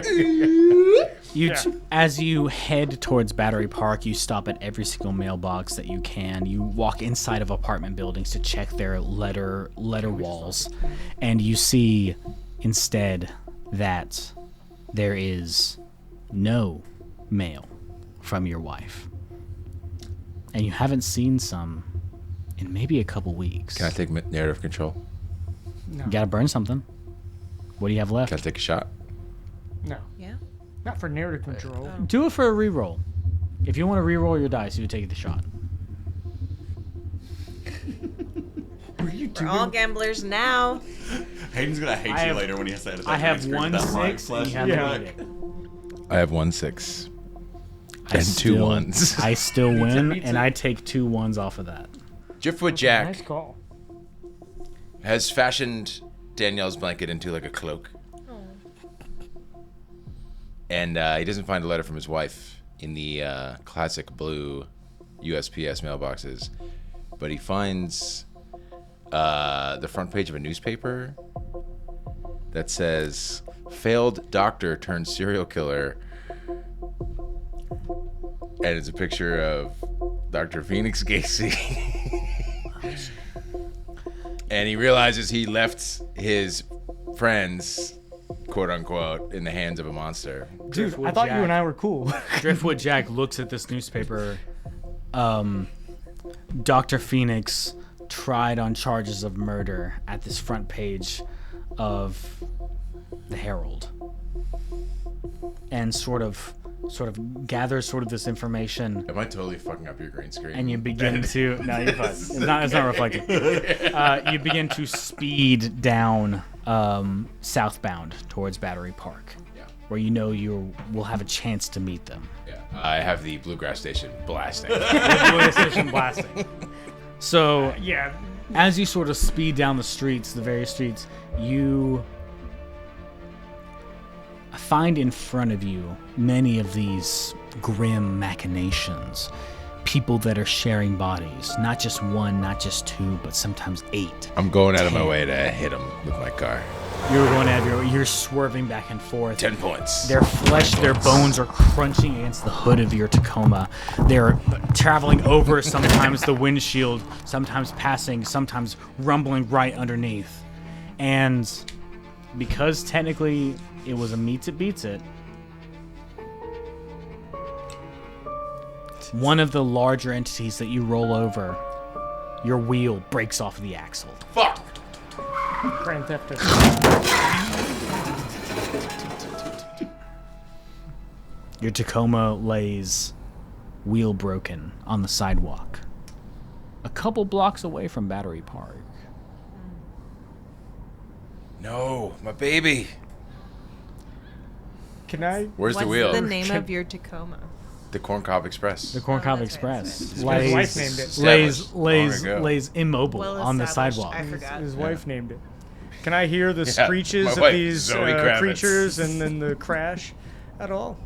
As you head towards Battery Park, you stop at every single mailbox that you can. You walk inside of apartment buildings to check their letter walls, and you see instead that there is no mail from your wife, and you haven't seen some in maybe a couple weeks. Can I take narrative control? You gotta burn something. What do you have left? Can I take a shot? No. Yeah. Not for narrative control. Do it for a reroll. If you want to reroll your dice, you take the shot. We're all gamblers now. Hayden's gonna hate you later when he has to edit that. I have experience 1 without 6, lying. and you have Yeah. to read it. I have 1 6. And 2 1s. I still win, and I take 2 1s off of that. Driftwood Nice Jack call. has fashioned Danielle's blanket into like a cloak. And he doesn't find a letter from his wife in the classic blue USPS mailboxes. But he finds the front page of a newspaper that says, "Failed doctor turned serial killer." And it's a picture of Dr. Phoenix Gacy. And he realizes he left his friends, quote unquote, in the hands of a monster. Dude, I thought you and I were cool. Driftwood Jack looks at this newspaper. Dr. Phoenix tried on charges of murder at this front page of the Herald. And sort of gathers sort of this information. Am I totally fucking up your green screen? And you begin to no, you're fine. It's not reflecting. You begin to speed down southbound towards Battery Park, where you know you will have a chance to meet them. Yeah, I have the Bluegrass Station blasting. So yeah, as you sort of speed down the streets, the various streets, you find in front of you many of these grim machinations. People that are sharing bodies. Not just 1, not just 2, but sometimes 8. I'm going out of my way to hit him with my car. You're swerving back and forth. 10 points. Their flesh, their bones are crunching against the hood of your Tacoma. They're traveling over sometimes the windshield, sometimes passing, sometimes rumbling right underneath. And because technically it was a meets it beats it, one of the larger entities that you roll over, your wheel breaks off the axle. Fuck! Grand Theft Auto. Your Tacoma lays wheel broken on the sidewalk, a couple blocks away from Battery Park. No, my baby. Can I? Where's the wheel? What's the name of your Tacoma? The Corn Cob Express. The Corn Cob that's right, Express His wife named it. lays immobile Well on the established. sidewalk. I forgot. His wife named it. Can I hear the Yeah, screeches my of wife, these Zoe Kravitz. creatures and then the crash at all?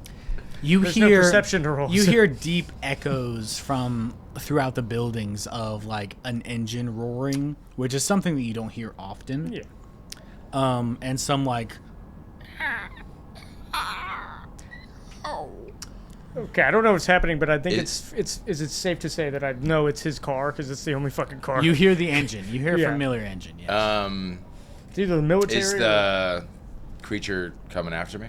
You There's hear no perception to roll. You hear deep echoes from throughout the buildings of like an engine roaring, which is something that you don't hear often. Yeah. And some like. Okay, I don't know what's happening, but I think it's is it safe to say that I know it's his car because it's the only fucking car. You hear the engine. You hear a Yeah. familiar engine. Yes. It's either the military. Is the creature coming after me?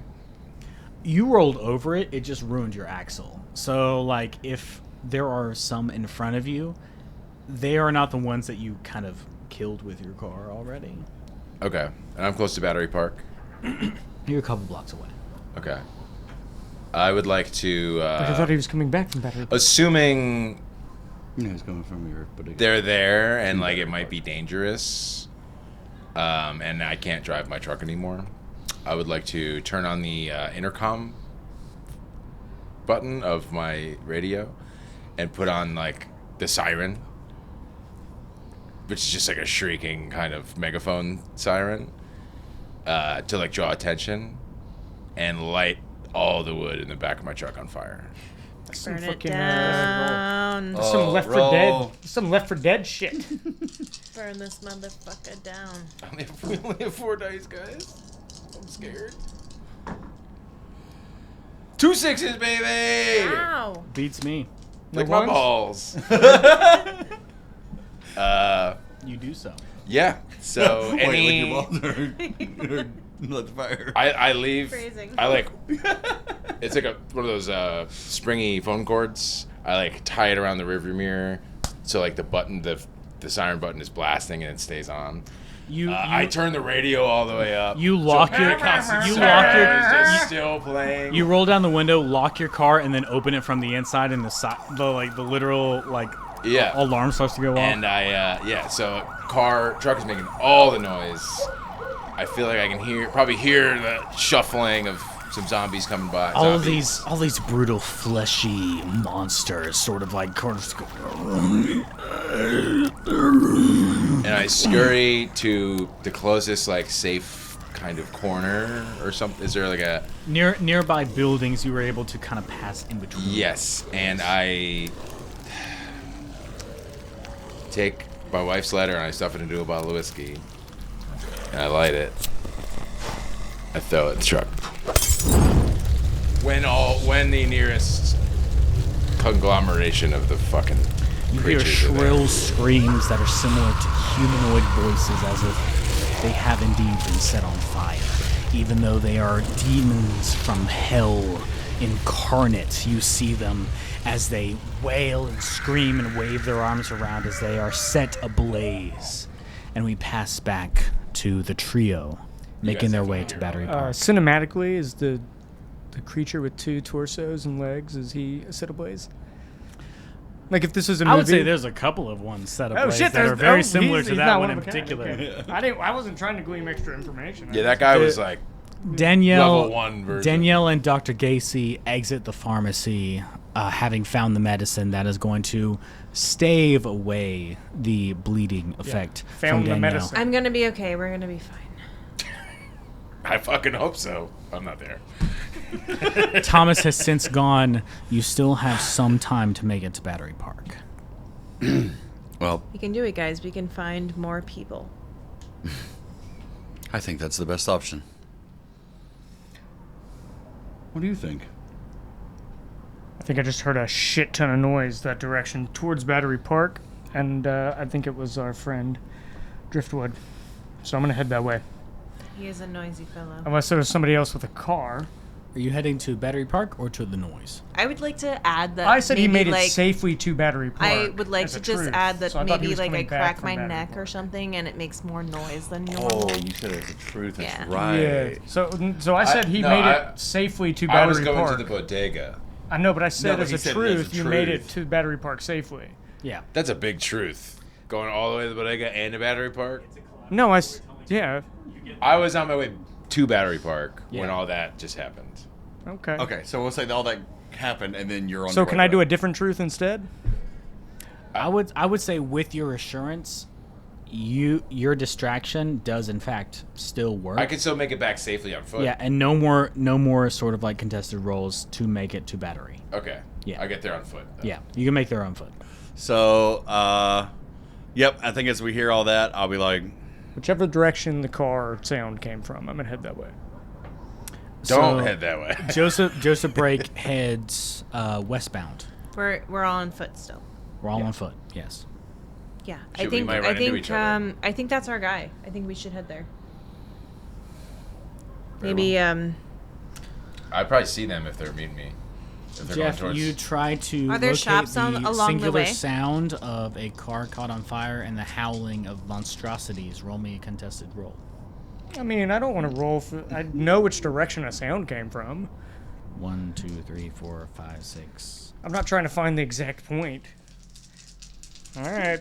You rolled over it. It just ruined your axle. So like, if there are some in front of you, they are not the ones that you kind of killed with your car already. Okay, and I'm close to Battery Park. You're a couple blocks away. Okay. I would like to. I thought he was coming back from Battery Park. Assuming he's coming from Europe, but they're there and like it might be dangerous, and I can't drive my truck anymore, I would like to turn on the intercom button of my radio and put on like the siren, which is just like a shrieking kind of megaphone siren, to like draw attention and light all the wood in the back of my truck on fire. Some Burn it fucking, down. some Left 4 Dead. Some Left 4 Dead shit. Burn this motherfucker down. We only have 4 dice, guys. I'm scared. 2 6s, baby! Wow. Beats me. Like No my ones? balls. You do so. Yeah. So any. Let the fire. I leave. Phrasing. I like. It's like one of those springy phone cords. I like tie it around the rearview mirror, so like the button, the siren button is blasting and it stays on. I turn the radio all the way up. You lock your. You lock your. is still playing. You roll down the window, lock your car, and then open it from the inside, and the literal alarm starts to go off. And so truck is making all the noise. I feel like I can probably hear the shuffling of some zombies coming by. all these brutal, fleshy monsters, sort of like and I scurry to the closest like safe kind of corner or something. Is there like a nearby buildings you were able to kind of pass in between? Yes, and I take my wife's letter and I stuff it into a bottle of whiskey. And I light it. I throw it in the truck. When the nearest conglomeration of the fucking You hear creatures are there. shrill screams that are similar to humanoid voices, as if they have indeed been set on fire. Even though they are demons from hell incarnate, you see them as they wail and scream and wave their arms around as they are set ablaze. And we pass back to the trio making their way to Battery Park. Cinematically, is the creature with 2 torsos and legs, is he set ablaze? Like if this was a movie, I would say there's a couple of ones set ablaze that are there's- very similar to he's that not one in of a kind. particular. Okay. I wasn't trying to glean extra information. Yeah, that guy was like Danielle, level 1 version. Danielle and Dr. Gacy exit the pharmacy, having found the medicine that is going to stave away the bleeding effect Found from the Danielle. medicine. I'm gonna be okay. We're gonna be fine. I fucking hope so. I'm not there. Thomas has since gone. You still have some time to make it to Battery Park. Well, We can do it, guys. We can find more people. I think that's the best option. What do you think? I think I just heard a shit ton of noise that direction towards Battery Park, and I think it was our friend Driftwood. So I'm gonna head that way. He is a noisy fellow. Unless there was somebody else with a car. Are you heading to Battery Park or to the noise? I would like to add that. I said he made it like, safely to Battery Park. I would like as to a just truth. add that So I thought he maybe was like I coming back crack from my Battery neck Park. or something and it makes more noise than normal. Oh, you said it was a truth. That's Yeah. right. Yeah. So I said he no, made I- it safely to I Battery was going Park. to the bodega. I know, but I said but as he a said it truth, as a you made it truth. to Battery Park safely. Yeah. That's a big truth. Going all the way to the bodega and to Battery Park. No, yeah. I was on my way to Battery Park when Yeah. all that just happened. Okay. Okay, so we'll say that all that happened, and then you're on. So your can way I do back. a different truth instead? I would say with your assurance, your distraction does in fact still work. I can still make it back safely on foot. Yeah, and no more sort of like contested rolls to make it to Battery. Okay. Yeah. I get there on foot. then. Yeah, you can make their own foot. So, yep. I think as we hear all that, I'll be like, Whichever direction the car sound came from, I'm gonna head that way. Don't So, head that way. Joseph Brake heads westbound. We're all on foot still. We're all on foot. Yes. Yeah, Shoot, we might run into each other. I think that's our guy. I think we should head there. Very Maybe I'd probably see them if they're meeting me. If they're Jeff, going towards... you try to Are there locate shops the along the singular way? sound of a car caught on fire and the howling of monstrosities. Roll me a contested roll. I mean, I don't want to roll for. I know which direction a sound came from. 1, 2, 3, 4, 5, 6. I'm not trying to find the exact point. All right.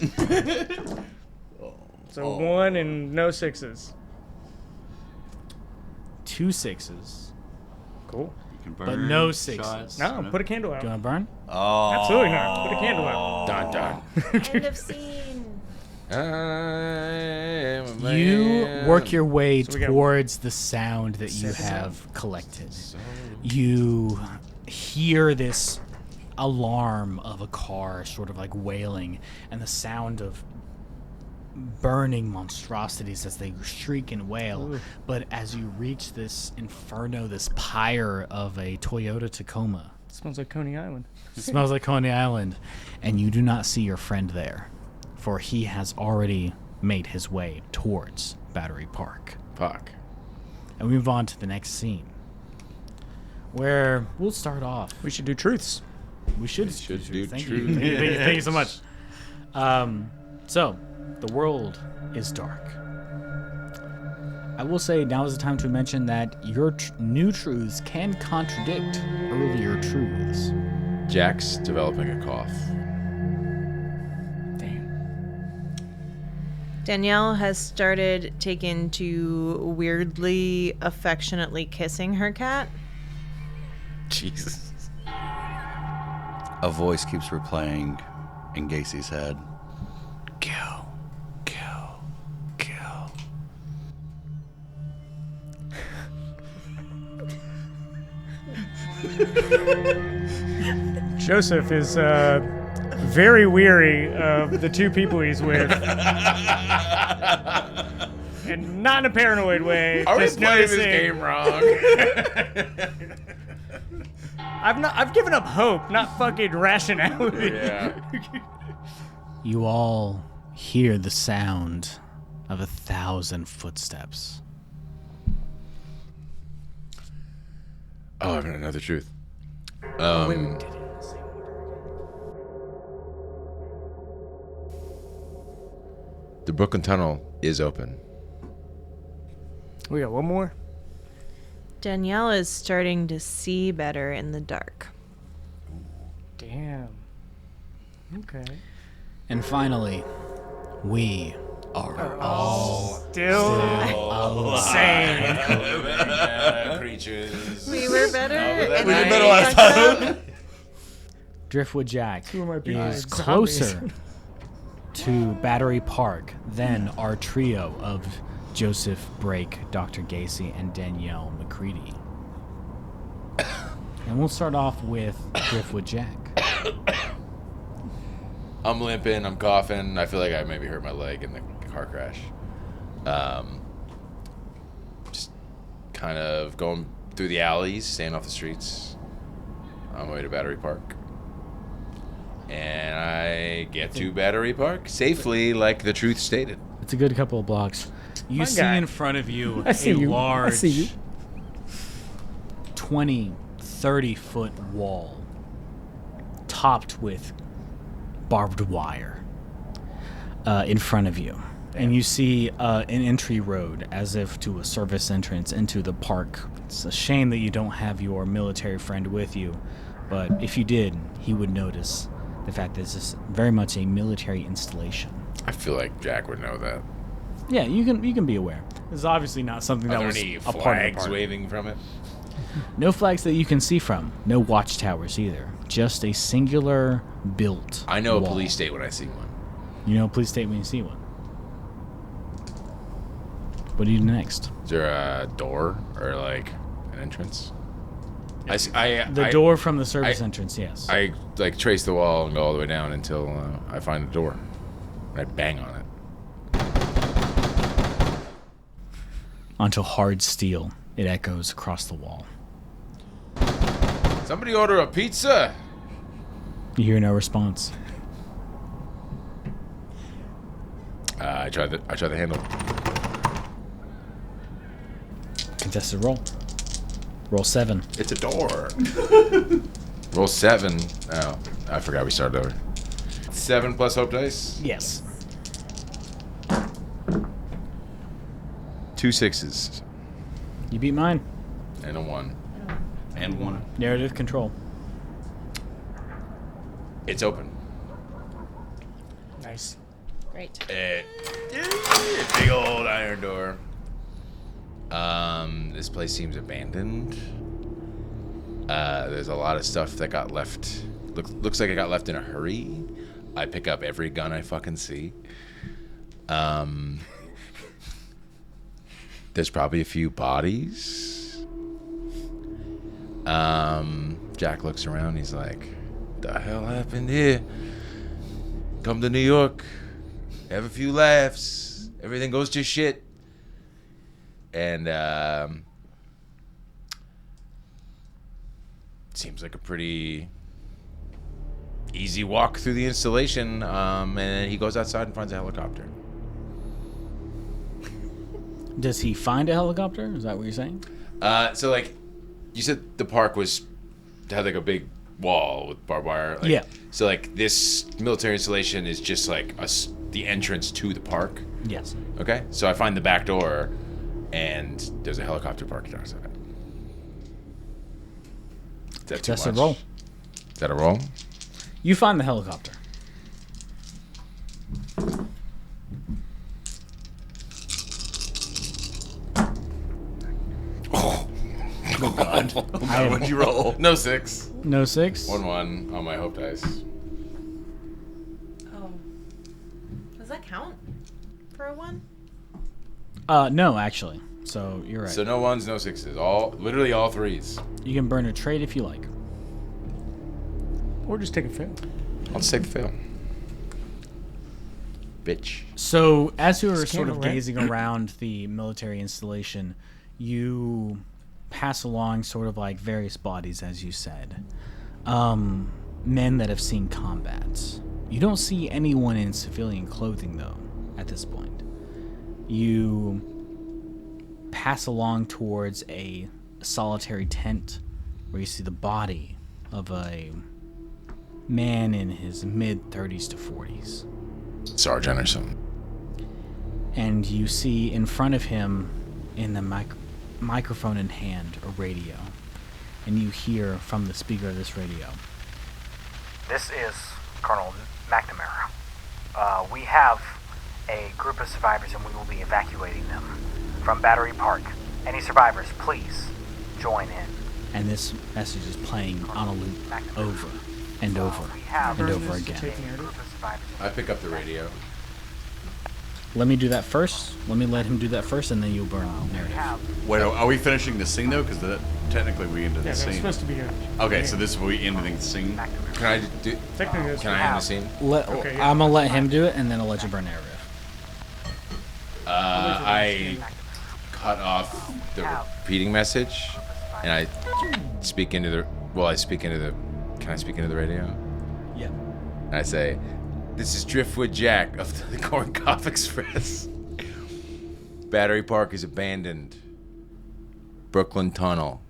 So 1 and no 6s. 2 6s, Cool. you can burn but no shots. 6s. No, put a candle out. Do you want to burn? Oh, Absolutely not. Put a candle out. Dun, dun. end of scene. I am a man. You work your way So we got towards the sound that you 7 have collected. You hear this alarm of a car sort of like wailing and the sound of burning monstrosities as they shriek and wail. Ooh. But as you reach this inferno, this pyre of a Toyota Tacoma, Smells like Coney Island. it smells like Coney Island, and you do not see your friend there, for he has already made his way towards Battery Park. Fuck. And we move on to the next scene, where we'll start off. We should do truths. We should do Thank truth. you. Thank you so much. So, the world is dark. I will say now is the time to mention that your new truths can contradict earlier truths. Jack's developing a cough. Damn. Danielle has started taken to weirdly affectionately kissing her cat. Jesus. A voice keeps replaying in Gacy's head. Kill, kill, kill. Joseph is very weary of the two people he's with. And not in a paranoid way. Are we just playing this noticing. game wrong? I've given up hope, not fucking rationality. Yeah. You all hear the sound of 1,000 footsteps. Oh, I have another truth. The Brooklyn Tunnel is open. We got one more. Danielle is starting to see better in the dark. Damn. Okay. And finally, we are all Still sane. Creatures. We were better. and We did I better last fucked up. Driftwood Jack Who am I being? is Zombies. closer to Battery Park than our trio of Joseph Brake, Dr. Gacy, and Danielle McCready. And we'll start off with Driftwood Jack. I'm limping. I'm coughing. I feel like I maybe hurt my leg in the car crash. Just kind of going through the alleys, staying off the streets on my way to Battery Park. And I get to Battery Park safely, like the truth stated. It's a good couple of blocks. You My see guy. in front of you I see a you. large I see you. 20, 30-foot wall topped with barbed wire in front of you. And you see an entry road as if to a service entrance into the park. It's a shame that you don't have your military friend with you, but if you did, he would notice the fact that this is very much a military installation. I feel like Jack would know that. Yeah, you can be aware. This is obviously not something that was any a part of the flags party. waving from it? No flags that you can see from. No watchtowers either. Just a singular built I know wall. a police state when I see one. You know a police state when you see one. What do you do next? Is there a door or like an entrance? The door from the service entrance, yes. I like trace the wall and go all the way down until I find the door. And I bang on it. Onto hard steel, it echoes across the wall. Somebody order a pizza. You hear no response. I try the handle. Contested roll. Roll 7. It's a door. Roll 7. Oh, I forgot we started over. 7 plus hope dice? Yes. 2 6s. You beat mine. And a 1. And 1. Narrative control. It's open. Nice. Great. Big old iron door. This place seems abandoned. There's a lot of stuff that got left. Looks like it got left in a hurry. I pick up every gun I fucking see. There's probably a few bodies. Jack looks around. He's like, "The hell happened here? Come to New York, have a few laughs. Everything goes to shit." And seems like a pretty easy walk through the installation. And then he goes outside and finds a helicopter. Does he find a helicopter? Is that what you're saying? So like, you said the park had like a big wall with barbed wire. Like, yeah. So like this military installation is just like the entrance to the park. Yes. Okay. So I find the back door, and there's a helicopter parked outside. Is that too That's a much? roll. Is that a roll? You find the helicopter. Oh God! What'd you roll? No 6. No 6? 1 on my hope dice. Oh. Does that count for a 1? No, actually. So you're right. So no 1s, no 6s. Literally all 3s. You can burn a trade if you like. Or just take a fail. I'll just take the fail. Bitch. So as you were sort Scandal, of right? gazing around the military installation, you pass along sort of like various bodies, as you said. Men that have seen combat. You don't see anyone in civilian clothing, though, at this point. You pass along towards a solitary tent where you see the body of a man in his mid-30s to 40s. Sergeant or something. And you see in front of him, in the microphone in hand, a radio. And you hear from the speaker of this radio. This is Colonel McNamara. We have a group of survivors and we will be evacuating them from Battery Park. Any survivors, please join in. And this message is playing on a loop over and over and over again. I pick up the radio. Let me do that first. Let me let him do that first, and then you'll burn the narrative. Wait, are we finishing the scene though? Because technically we ended the Yeah, scene. that's supposed to be a... Okay, so this is we ending the scene. Can I do? Technically, that's Can I end the scene? Okay, yeah. I'm gonna let him do it, and then I'll let you burn narrative. I cut off the repeating message, and I speak into the. Well, I speak into the. Can I speak into the radio? Yeah. And I say, "This is Driftwood Jack of the Korkowski Express. Battery Park is abandoned. Brooklyn Tunnel.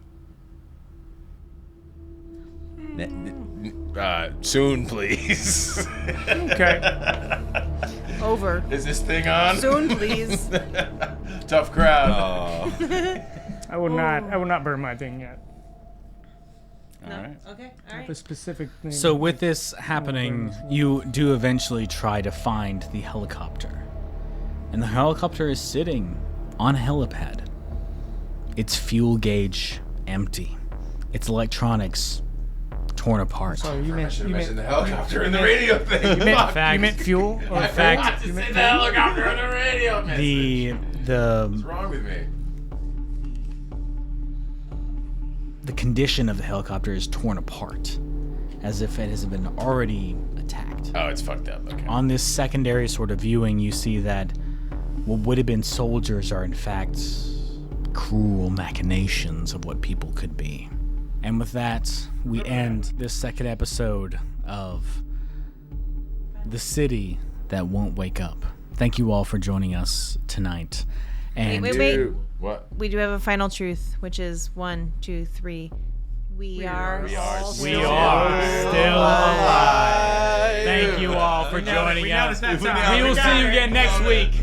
Soon, please. Okay. Over. Is this thing on? Soon, please. Tough crowd. I will not burn my thing yet. All right. Okay. All right. The specific thing. So with this happening, you do eventually try to find the helicopter. And the helicopter is sitting on a helipad. Its fuel gauge empty. Its electronics torn apart. Sorry, you I meant should have mentioned the you helicopter in the radio thing. you meant fuel? Or I forgot to say the helicopter in the radio message. What's wrong with me? The condition of the helicopter is torn apart, as if it has been already attacked. Oh, it's fucked up. Okay. On this secondary sort of viewing, you see that what would have been soldiers are in fact cruel machinations of what people could be. And with that, we end this second episode of The City That Won't Wake Up. Thank you all for joining us tonight. And Wait. What? We do have a final truth, which is 1, 2, 3. We are still alive. Thank you all for joining us. We will see you again next week.